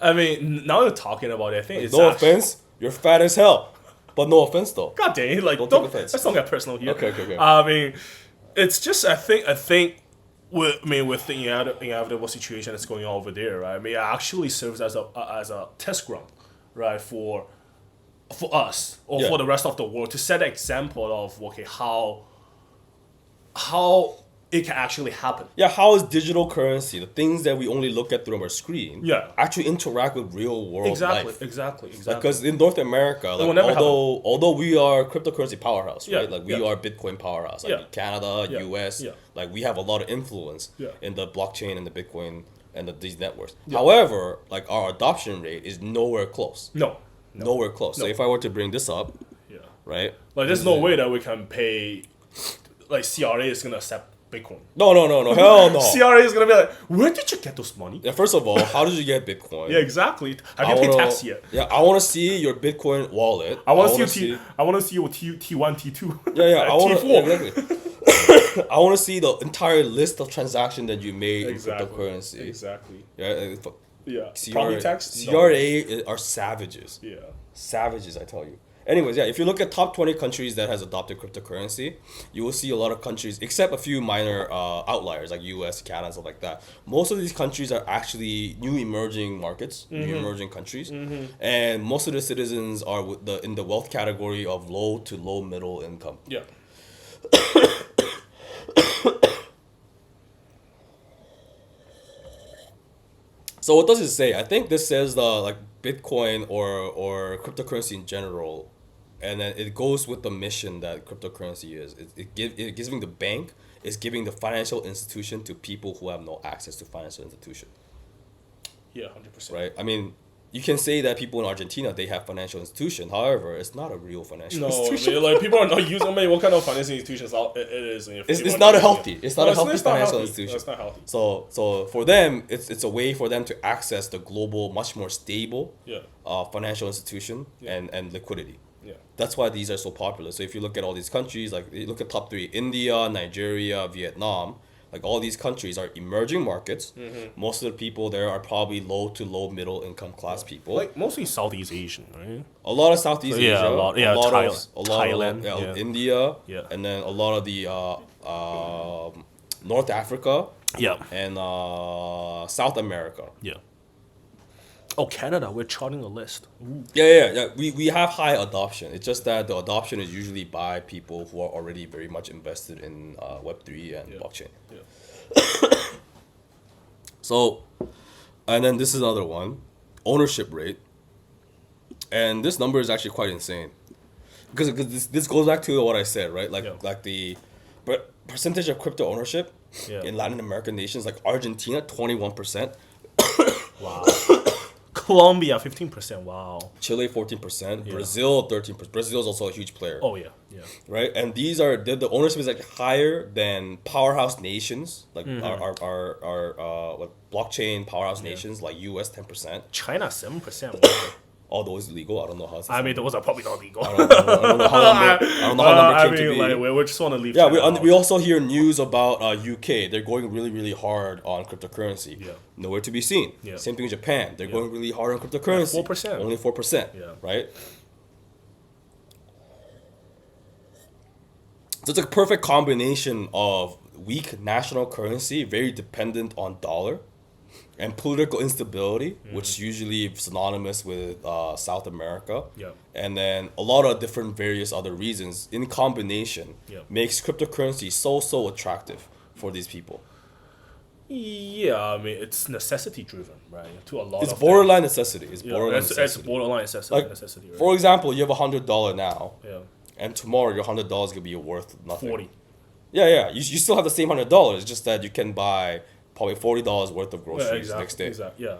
I mean, now you're talking about it, I think it's No offense, you're fat as hell, but no offense though. God dang it, like Don't don't take offense. let's not get personal here. Okay. I mean, it's just I think with the inevitable situation that's going on over there, right? I mean, it actually serves as a test ground, right, for us or Yeah. for the rest of the world to set an example of how it can actually happen. Yeah, how is digital currency, the things that we only look at through our screen, Yeah. actually interact with real world life? Exactly. Because in North America, will like, never although we are cryptocurrency powerhouse, Yeah, right? Like we yeah. are Bitcoin powerhouse. Like Yeah. Canada, Yeah, US, yeah. like we have a lot of influence Yeah. in the blockchain and the Bitcoin and these networks. However, like our adoption rate is nowhere close. Nowhere close. So No. if I were to bring this up, Yeah. right? Like, there's no way that we can pay. Like, CRA is gonna accept Bitcoin. No, hell no. CRA is gonna be like, where did you get those money? Yeah, first of all, how did you get Bitcoin? Yeah, exactly. Have you paid tax yet? Yeah, I want to see your Bitcoin wallet. I want to see your T1, T2. Yeah, I want T4. to exactly. I want to see the entire list of transactions that you made in cryptocurrency. Exactly. Yeah, Yeah. CRA, Property tax? No. CRA are savages. Yeah. Savages, I tell you. Anyways, yeah, if you look at top 20 countries that has adopted cryptocurrency, you will see a lot of countries, except a few minor outliers like US, Canada, stuff like that. Most of these countries are actually new emerging markets, new emerging countries, and most of the citizens are in the wealth category of low to low middle income. Yeah. So what does it say? I think this says like Bitcoin or cryptocurrency in general, and then it goes with the mission that cryptocurrency is. It giving the bank is giving the financial institution to people who have no access to financial institution. Yeah, 100%. Right? I mean, you can say that people in Argentina, they have financial institution. However, it's not a real financial No, I institution. mean, like, people are not using. I mean, what kind of financial institutions it is? It's not a healthy. It's not a healthy financial institution. No, it's not healthy. So for them, it's a way for them to access the global, much more stable Yeah. financial institution and liquidity. Yeah. That's why these are so popular. So if you look at all these countries, like you look at top three, India, Nigeria, Vietnam, like all these countries are emerging markets. Most of the people there are probably low to low middle income class people. Like mostly Southeast Asian, right? A lot of Southeast Asia, Yeah, a lot. Yeah, Thailand, yeah. India, Yeah. and then a lot of the North Africa Yeah. and South America. Yeah. Oh, Canada, we're charting a list. Ooh. Yeah. We have high adoption. It's just that the adoption is usually by people who are already very much invested in Web3 and blockchain. Yeah. So, and then this is another one, ownership rate. And this number is actually quite insane. Because this goes back to what I said, right? Like the percentage of crypto ownership in Latin American nations, like Argentina, 21%. Wow. Colombia, 15%. Wow. Chile, 14%. Brazil, 13%. Brazil is also a huge player. Oh, yeah. Right? And these are, the ownership is like higher than powerhouse nations, like our like blockchain powerhouse nations, like US, 10%. China, 7%. Wow. All those legal. I don't know how. I mean, those are probably not legal. I don't know how number came to be. Like, we just want to leave. Yeah, we also hear news about UK. They're going really, really hard on cryptocurrency. Yeah. Nowhere to be seen. Yeah. Same thing in Japan. They're going really hard on cryptocurrency. 4%. Only 4%. Yeah. Right? So it's a perfect combination of weak national currency, very dependent on dollar, and political instability, which usually is synonymous with South America. Yeah. And then a lot of different various other reasons in combination makes cryptocurrency so attractive for these people. Yeah, I mean, it's necessity driven, right? To a lot It's of borderline necessity. It's things. borderline It's necessity. borderline necessity, right? For example, you have $100 now, Yeah. and tomorrow your $100 could be worth nothing. 40. Yeah. You still have the same $100. It's just that you can buy probably $40 worth of groceries next day. Exactly. Yeah.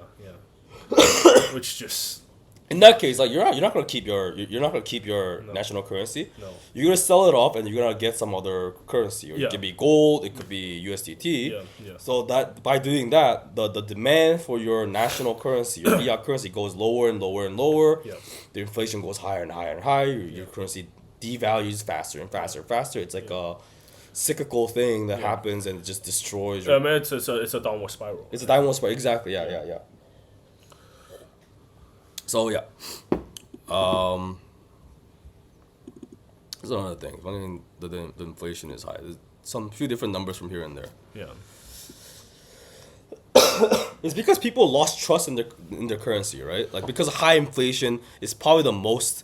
Which just in that case, like you're not gonna keep your national currency. No. You're gonna sell it off and you're gonna get some other currency. Or it could be gold, it could be USDT. Yeah. So that by doing that, the demand for your national currency, your fiat currency goes lower and lower and lower. Yeah. The inflation goes higher and higher and higher. Your currency devalues faster and faster and faster. It's like a cyclical thing that happens and it just destroys your... I mean, it's a downward spiral. It's a downward spiral, exactly. Yeah. So yeah, there's another thing. I mean, the inflation is high. There's few different numbers from here and there. Yeah. It's because people lost trust in their currency, right? Like because high inflation is probably the most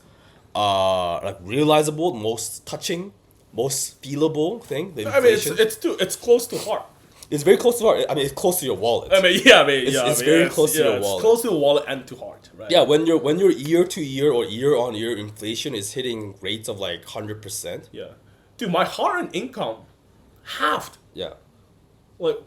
like realizable, most touching, most feelable thing. The inflation. I mean, it's close to heart. It's very close to heart. I mean, it's close to your wallet. It's very close to your wallet. It's close to the wallet and to heart, right? Yeah, when your year to year or year on year inflation is hitting rates of like 100%. Yeah, dude, my hard-earned income halved. Yeah. Like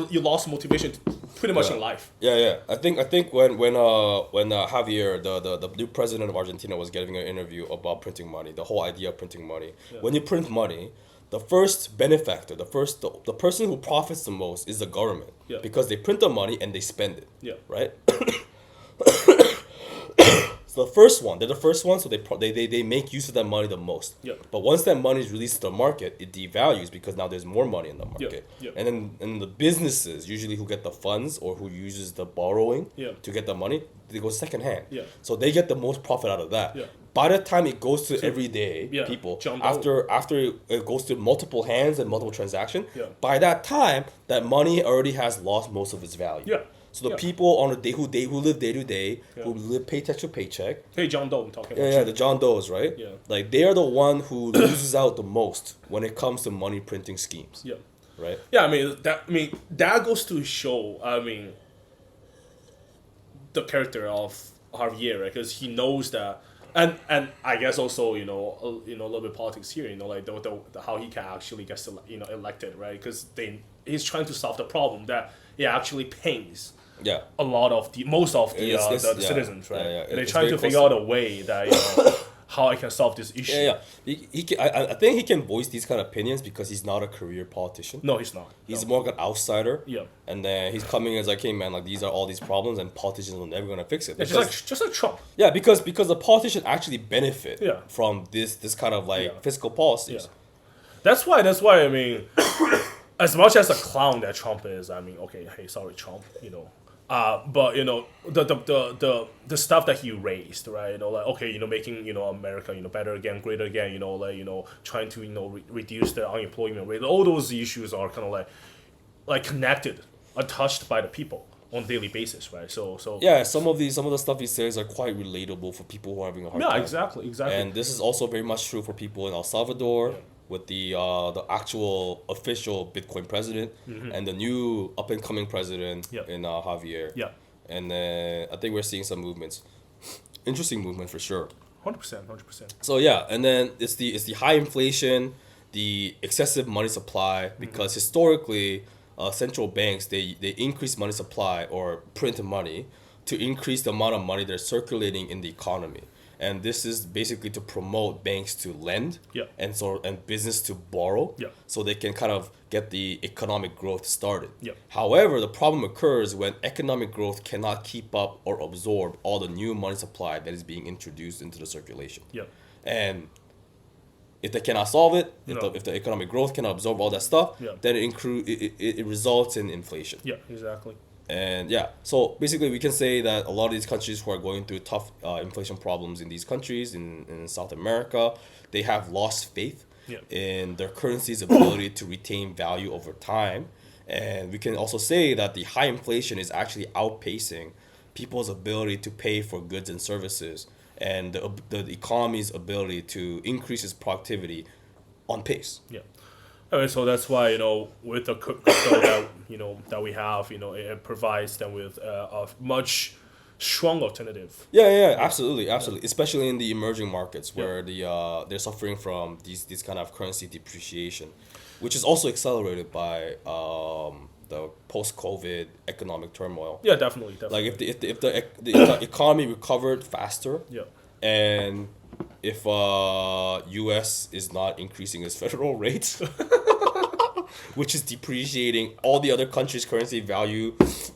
you lost motivation pretty much in life. Yeah. I think when Javier, the new president of Argentina, was giving an interview about printing money, the whole idea of printing money. Yeah. When you print money, the first benefactor, the person who profits the most is the government. Yeah. Because they print the money and they spend it. Yeah. Right? So the first one, they're the first one, so they make use of that money the most. Yeah. But once that money is released to the market, it devalues because now there's more money in the market. Yeah. And then the businesses usually who get the funds or who uses the borrowing to get the money, they go second hand. Yeah. So they get the most profit out of that. Yeah. By the time it goes to everyday people, after it goes to multiple hands and multiple transactions, by that time that money already has lost most of its value. Yeah. So the people on a day who live day to day, who live paycheck to paycheck. Hey, John Doe, I'm talking about. Yeah, the John Does, right? Yeah. Like they are the one who loses out the most when it comes to money printing schemes. Yeah. Right. Yeah, I mean that goes to show. I mean, the character of Javier, right? Because he knows that, and I guess also a little bit politics here. Like the how he can actually get elected, right? Because he's trying to solve the problem that it actually pays. Yeah. A lot of most of the citizens, right? Yeah. They're trying to figure out a way that how I can solve this issue. Yeah. He can, I think he can voice these kind of opinions because he's not a career politician. No, he's not. He's No. more like an outsider. Yeah. And then he's coming as like, hey man, like these are all these problems, and politicians are never gonna fix it. Yeah, just like Trump. Yeah, because the politicians actually benefit Yeah. from this kind of like Yeah. fiscal policies. Yeah. That's why I mean, as much as a clown that Trump is, I mean, okay, hey, sorry, Trump, you know. But you know the stuff that he raised, right? You know, like okay, you know, making America better again, greater again. You know, like trying to reduce the unemployment rate. All those issues are kind of like connected, are touched by the people on a daily basis, right? So Yeah, some of the stuff he says are quite relatable for people who are having a hard time. yeah, exactly. And this is also very much true for people in El Salvador. With the actual official Bitcoin president and the new up and coming president in Javier. Yeah. And then I think we're seeing some movements, interesting movement for sure. 100%. So yeah, and then it's the high inflation, the excessive money supply because historically, central banks they increase money supply or print money to increase the amount of money that's circulating in the economy. And this is basically to promote banks to lend and business to borrow so they can kind of get the economic growth started. However, the problem occurs when economic growth cannot keep up or absorb all the new money supply that is being introduced into the circulation. And if they cannot solve it, if the economic growth cannot absorb all that stuff, then it results in inflation. Yeah, exactly. And yeah, so basically we can say that a lot of these countries who are going through tough inflation problems in these countries in South America, they have lost faith in their currency's ability to retain value over time. And we can also say that the high inflation is actually outpacing people's ability to pay for goods and services and the economy's ability to increase its productivity on pace. Yeah. So that's why with the crypto that we have, it provides them with a much strong alternative. Yeah, absolutely. Especially in the emerging markets where they're suffering from these kind of currency depreciation, which is also accelerated by the post-COVID economic turmoil. Yeah, definitely. Like if the economy recovered faster, and if U.S. is not increasing its federal rates, which is depreciating all the other countries' currency value,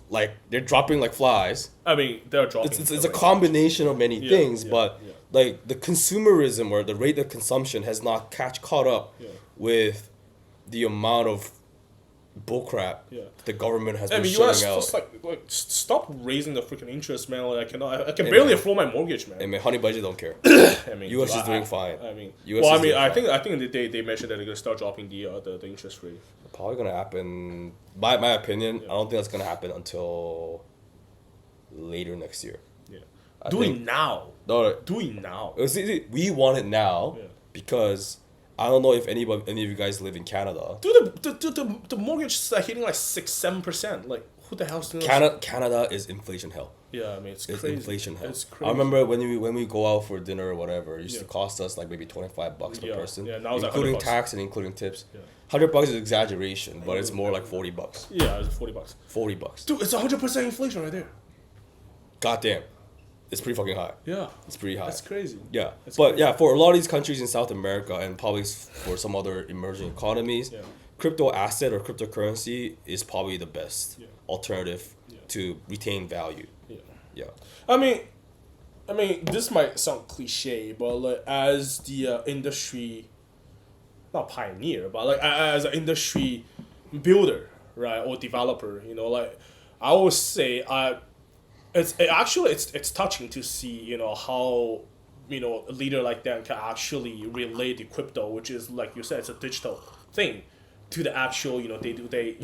like they're dropping like flies. I mean, they're dropping. It's a combination of many things, but like the consumerism or the rate of consumption has not caught up with the amount of bullcrap the government has been shutting US out. just like stop raising the freaking interest, man. Like I can barely afford my mortgage, man. I mean, honey budget don't care. I mean, US is doing fine. I mean, US well, is I mean, doing I fine. think they mentioned that they're gonna start dropping the interest rate. Probably gonna happen. My opinion, I don't think that's gonna happen until later next year. Yeah, I do think- it now. No, Do it now. see, we want it now because I don't know if any of you guys live in Canada. Dude, the mortgage is hitting like 6-7%. Like, who the hell's doing that? Canada is inflation hell. Yeah, I mean, it's It's crazy. inflation hell. It's crazy. I remember when we go out for dinner or whatever, it used to cost us like maybe $25 per Yeah, person, yeah, now it's like including $100. tax and including tips. Yeah. $100 is exaggeration, but it's more like $40. Yeah, it's $40. $40. Dude, it's 100% inflation right there. Goddamn, it's pretty fucking high. Yeah, It's pretty high. that's crazy. Yeah, That's but crazy. yeah, for a lot of these countries in South America and probably for some other emerging economies, crypto asset or cryptocurrency is probably the best alternative to retain value. Yeah. Yeah. I mean, this might sound cliche, but like as the industry, not pioneer, but like as an industry builder, right, or developer, like I always say, it's touching to see, how, a leader like them can actually relate the crypto, which is like you said, it's a digital thing, to the actual, day-to-day,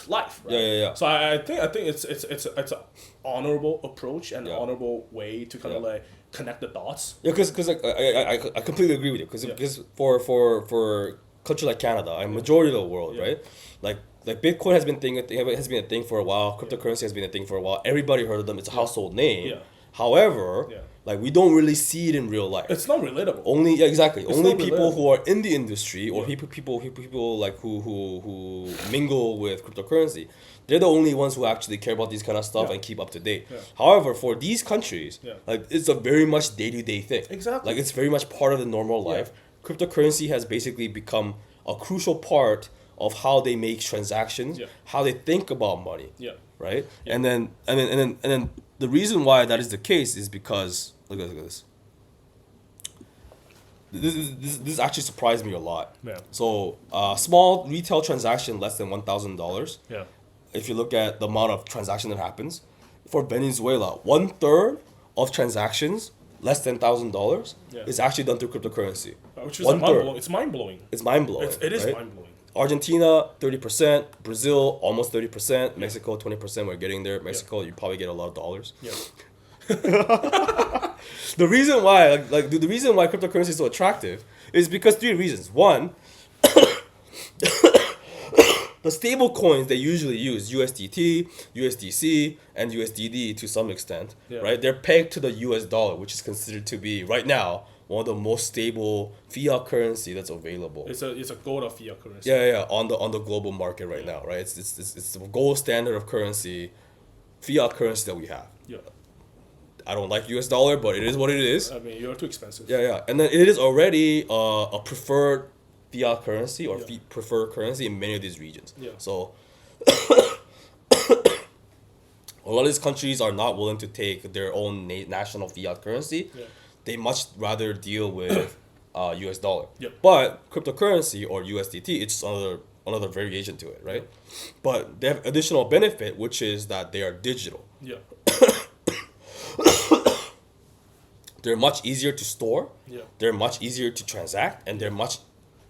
life, right? Yeah. So I think it's an honorable approach and honorable way to kind of like connect the dots. Yeah, because like I completely agree with you because for countries like Canada, a majority of the world, right? Like Bitcoin has been a thing for a while. Cryptocurrency has been a thing for a while. Everybody heard of them. It's a household name. Yeah. However, Yeah. like we don't really see it in real life. It's not relatable. Only exactly. It's Only not people relatable. who are in the industry or Yeah. people like who mingle with cryptocurrency, they're the only ones who actually care about these kind of stuff Yeah. and keep up to date. Yeah. However, for these countries, Yeah. like it's a very much day-to-day thing. Exactly. Like it's very much part of the normal life. Cryptocurrency has basically become a crucial part of how they make transactions, Yeah. how they think about money. Yeah. Right? And then the reason why that is the case is because look at this. This actually surprised me a lot. Yeah. So, small retail transaction less than $1,000. Yeah. If you look at the amount of transaction that happens for Venezuela, 1/3 of transactions less than $1,000 Yeah. is actually done through cryptocurrency. Which is 1/3. It's mind blowing. It's mind blowing. It is right? mind blowing. Argentina 30%, Brazil almost 30%, Mexico 20%. We're getting there. Mexico, you probably get a lot of dollars. Yeah. The reason why, the reason why cryptocurrency is so attractive is because 3 reasons. One, the stable coins they usually use, USDT, USDC, and USDD to some extent, Yeah. right? They're pegged to the US dollar, which is considered to be, right now, one of the most stable fiat currency that's available. It's a gold of fiat currency. Yeah, on the global market right now, right? It's the gold standard of currency, fiat currency that we have. Yeah. I don't like US dollar, but it is what it is. I mean, you're too expensive. Yeah, and then it is already a preferred fiat currency or Yeah. preferred currency in many of these regions. Yeah. So a lot of these countries are not willing to take their own national fiat currency. Yeah. They much rather deal with US dollar. Yep. But cryptocurrency or USDT, it's just another variation to it, right? But they have additional benefit, which is that they are digital. Yeah. They're much easier to store. Yeah. They're much easier to transact, and they're much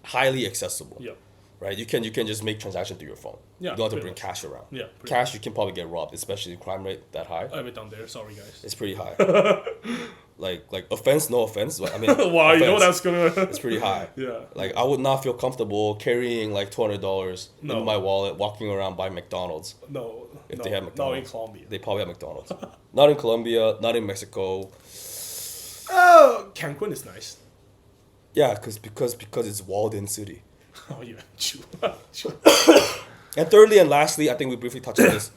highly accessible. Yeah. Right? You can just make transaction through your phone. Yeah, You don't have to pretty bring much. cash around. Yeah, pretty Cash, you can probably get robbed, especially crime rate that high. I have it down there. Sorry, guys. It's pretty high. like offense, no offense. But I mean, Wow, you know offense, that's gonna. it's pretty high. Yeah. Like I would not feel comfortable carrying like $200 No. in my wallet, walking around by McDonald's. No. If no, they have no, in McDonald's. Colombia. They probably have McDonald's. Not in Colombia, not in Mexico. Cancun is nice. Yeah, because it's walled-in city. Oh yeah, true. True. And thirdly and lastly, I think we briefly touched on this.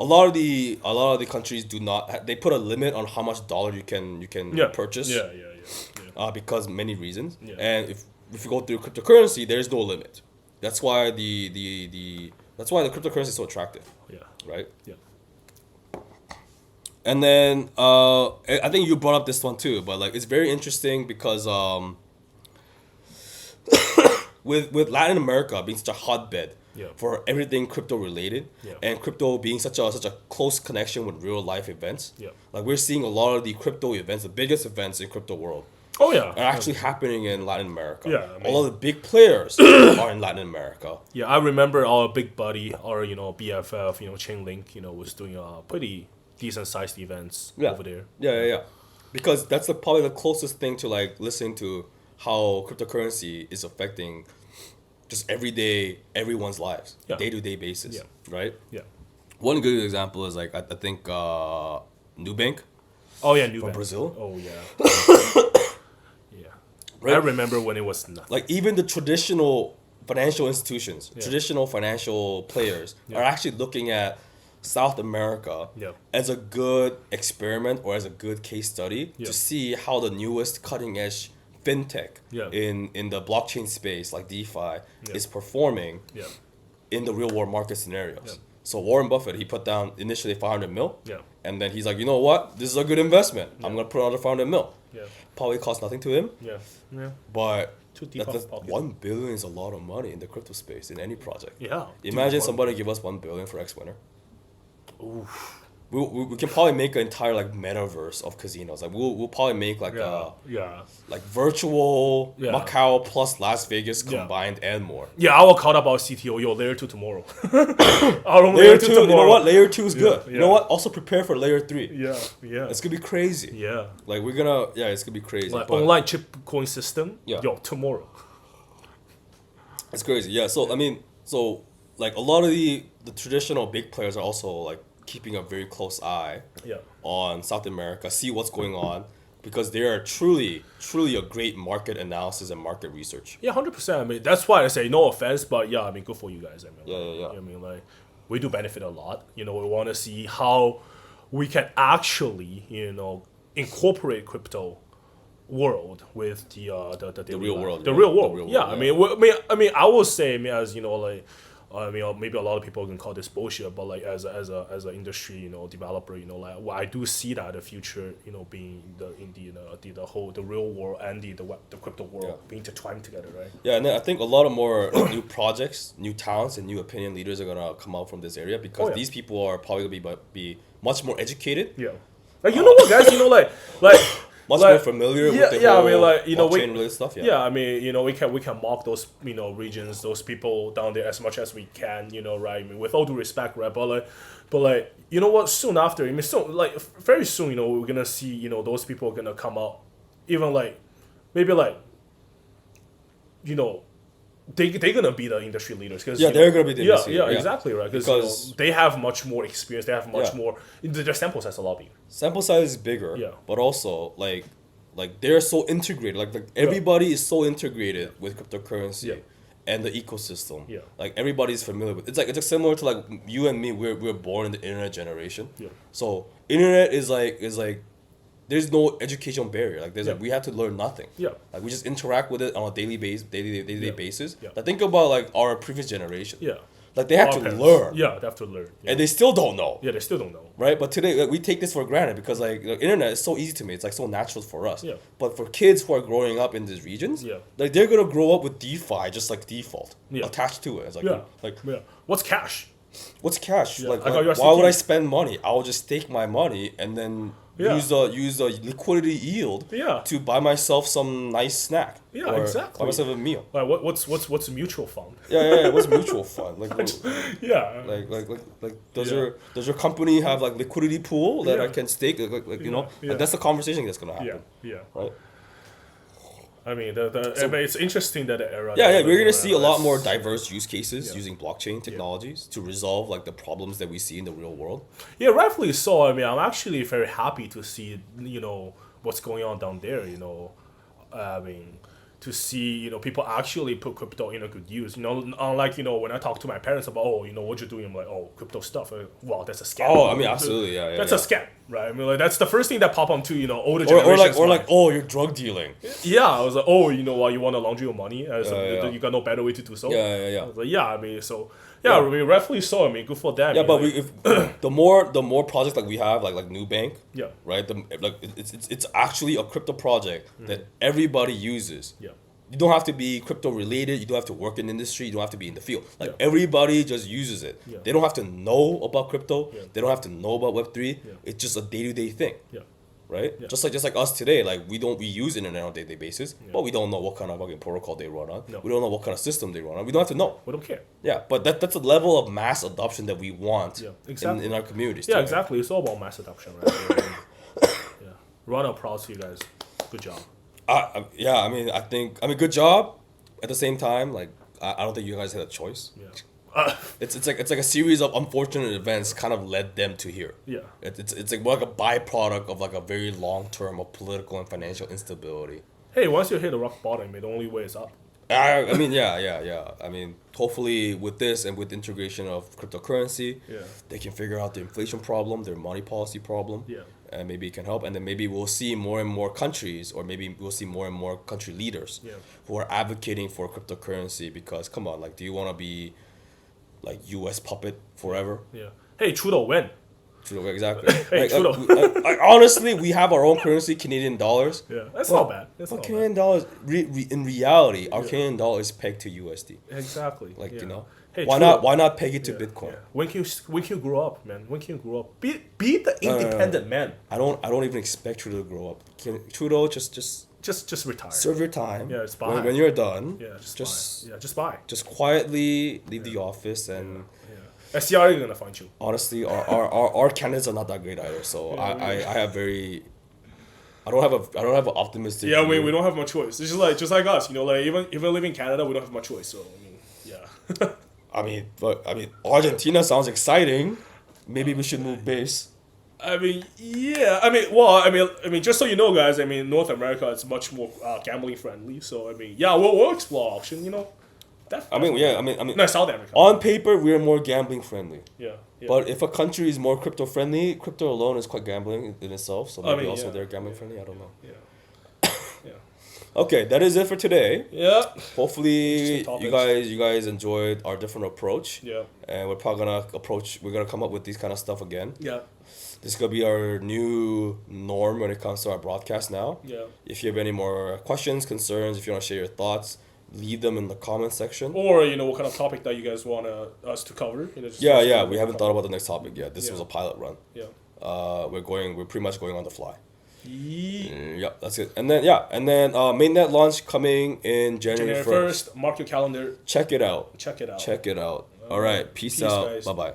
A lot of the countries do not. They put a limit on how much dollar you can Yeah. purchase. Yeah. Because many reasons. Yeah. And if you go through cryptocurrency, there is no limit. That's why the cryptocurrency is so attractive, Yeah. right? Yeah. And then I think you brought up this one too, but like it's very interesting because with Latin America being such a hotbed Yeah. for everything crypto related, Yeah. and crypto being such a close connection with real life events, Yeah. like we're seeing a lot of the crypto events, the biggest events in crypto world, Oh yeah. are actually happening in Latin America. Yeah, I mean- a lot of the big players are in Latin America. Yeah, I remember our big buddy, our BFF, Chainlink, was doing pretty decent sized events over there. Yeah. Because that's probably the closest thing to like listening to how cryptocurrency is affecting just everyone's lives, Yeah. day-to-day basis, Yeah. right? Yeah. One good example is like I think Nubank Oh yeah, New from Brazil. Oh yeah. Yeah. Right? I remember when it was nothing. Like even the traditional financial institutions, Yeah. traditional financial players Yeah. are actually looking at South America Yeah. as a good experiment or as a good case study Yeah. to see how the newest cutting edge fintech Yeah. in the blockchain space like DeFi Yeah. is performing Yeah. in the real world market scenarios. Yeah. So Warren Buffett, he put down initially 500 mil, Yeah. and then he's like, you know what, this is a good investment. I'm gonna put another 500 mil. Yeah. Probably cost nothing to him, Yeah. Yeah. but Too deep that's of pocket. 1 billion is a lot of money in the crypto space in any project. Yeah. Imagine Dude, somebody give us 1 billion for X winner. Oof. We can probably make an entire like metaverse of casinos. Like we'll probably make like Yeah. like virtual Yeah. Macau plus Las Vegas Yeah. combined and more. Yeah, I will call up our CTO. Yo, layer 2 tomorrow. Our own Layer 2, you know what? Layer 2 is Yeah, good. You know yeah. what? Also prepare for layer 3. Yeah. Yeah. It's gonna be crazy. Yeah. Like it's gonna be crazy. Like but online chip coin system. Yeah. Yo, tomorrow. it's crazy. Yeah. So I mean, like a lot of the traditional big players are also like keeping a very close eye Yeah. on South America, see what's going on, because they are truly a great market analysis and market research. Yeah, 100%. I mean, that's why I say no offense, but yeah, I mean, good for you guys. I mean, Yeah. I mean, like, we do benefit a lot. You know, we want to see how we can actually, incorporate crypto world with the real world, The right? real world. The real Yeah, world, I mean, I will say, I mean, as like. I mean, maybe a lot of people can call this bullshit, but like as an industry, developer, like well, I do see that the future, being the whole the real world and the crypto world being intertwined together, right? Yeah, and then I think a lot of more new projects, new talents, and new opinion leaders are gonna come out from this area because these people are probably gonna be much more educated. Yeah, like you know what, guys, like. Much more familiar with the whole I mean, like, blockchain-related stuff. Yeah, I mean, we can mock those, regions, those people down there as much as we can, right? I mean, with all due respect, right? But like, you know what? Soon after, I mean, very soon, we're gonna see, those people are gonna come out, even like, maybe like, they're gonna be the industry leaders because they're gonna be the industry. Yeah, exactly, right. Because they have much more experience. They have much more. Their sample size a lot bigger. Sample size is bigger. Yeah. But also like they're so integrated. Like everybody is so integrated with cryptocurrency and the ecosystem. Yeah. Like everybody's familiar with. It's like similar to like you and me. We're born in the internet generation. Yeah. So internet is like. There's no educational barrier. Like there's like we have to learn nothing. Yeah. Like we just interact with it on a daily basis. Yeah. Like think about like our previous generation. Yeah. Like they have to parents. learn. Yeah, they have to learn. Yeah. And they still don't know. Yeah, they still don't know. Right? But today like, we take this for granted because like the internet is so easy to me. It's like so natural for us. Yeah. But for kids who are growing up in these regions, like they're gonna grow up with DeFi just like default. Attached to it. It's like What's cash? What's cash? Yeah. Like I got why would I spend money? I'll just take my money and then Yeah. use the liquidity yield to buy myself some nice snack. Yeah, or exactly. Buy myself a meal. Like what's a mutual fund? Yeah. What's mutual fund? Like Yeah. like does your company have like liquidity pool that I can stake? Like like that's the conversation that's gonna happen. Yeah. Right. I mean, I mean, it's interesting that the era. We're gonna see a lot more diverse use cases using blockchain technologies to resolve like the problems that we see in the real world. Yeah, rightfully so. I mean, I'm actually very happy to see what's going on down there. I mean, to see people actually put crypto in a good use. Unlike when I talk to my parents about what you're doing, I'm like, oh, crypto stuff. Wow, that's a scam. Oh, I mean, absolutely, yeah. That's a scam, right? I mean, like that's the first thing that pop onto older generations. Or like, oh, you're drug dealing. Yeah, I was like, oh, you want to launder your money? You got no better way to do so. Yeah. I was like, yeah, I mean, so. Yeah, I mean, rightfully so. I mean, good for them. Yeah, but if the more projects like we have, like Nubank, right? It's actually a crypto project that everybody uses. Yeah. You don't have to be crypto related. You don't have to work in the industry. You don't have to be in the field. Like everybody just uses it. Yeah. They don't have to know about crypto. Yeah. They don't have to know about Web3. Yeah. It's just a day-to-day thing. Yeah. Right? Yeah. Just like us today, like we use internet on a day-to-day basis, but we don't know what kind of fucking protocol they run on. No. We don't know what kind of system they run on. We don't have to know. We don't care. Yeah, but that's a level of mass adoption that we want exactly. in our communities. Yeah, too. exactly. It's all about mass adoption, right? Yeah. Ron, I'm proud of you guys. Good job. I mean, good job. At the same time, like I don't think you guys had a choice. Yeah. It's like a series of unfortunate events kind of led them to here. Yeah. It's like more like a byproduct of like a very long term of political and financial instability. Hey, once you hit the rock bottom, the only way is up. I mean, yeah. I mean, hopefully with this and with integration of cryptocurrency, they can figure out the inflation problem, their money policy problem, and maybe it can help. And then maybe we'll see more and more countries, or maybe we'll see more and more country leaders who are advocating for cryptocurrency. Because come on, like, do you want to be like U.S. puppet forever? Yeah. Hey, Trudeau, when? Trudeau, exactly. Hey, Trudeau. Honestly, we have our own currency, Canadian dollars. Yeah, that's not bad. But Canadian dollars, in reality, our Canadian dollar is pegged to USD. Exactly. Like, Hey, why not peg it to Bitcoin? Yeah. When can you grow up, man? When can you grow up? Be the independent man. I don't even expect Trudeau to grow up. Trudeau just retire. Serve your time. Yeah, it's buy. When you're done. Yeah, just buy. Just quietly leave the office and. SCR is gonna find you. Honestly, our candidates are not that great either. So I have very. I don't have an optimistic. Yeah, we don't have much choice. It's just like us, like even living in Canada, we don't have much choice. So I mean, yeah. I mean, Argentina sounds exciting. maybe we should move base. I mean, yeah. I mean, just so you know, guys. I mean, North America is much more gambling friendly. So I mean, yeah, we'll explore auction. You know, no, South Africa. On paper, we are more gambling friendly. Yeah. But if a country is more crypto friendly, crypto alone is quite gambling in itself. So maybe they're gambling friendly. I don't know. Yeah. Okay, that is it for today. Yeah. Hopefully you guys enjoyed our different approach. Yeah. And we're probably we're gonna come up with these kind of stuff again. Yeah. This is gonna be our new norm when it comes to our broadcast now. Yeah. If you have any more questions, concerns, if you want to share your thoughts, leave them in the comment section. Or what kind of topic that you guys want us to cover. We haven't thought about the next topic yet. This was a pilot run. Yeah. We're pretty much going on the fly. Yeah. Yep, that's it. And then mainnet launch coming in January 1st. Mark your calendar. Check it out. Check it out. All right. Peace out. Guys. Bye bye.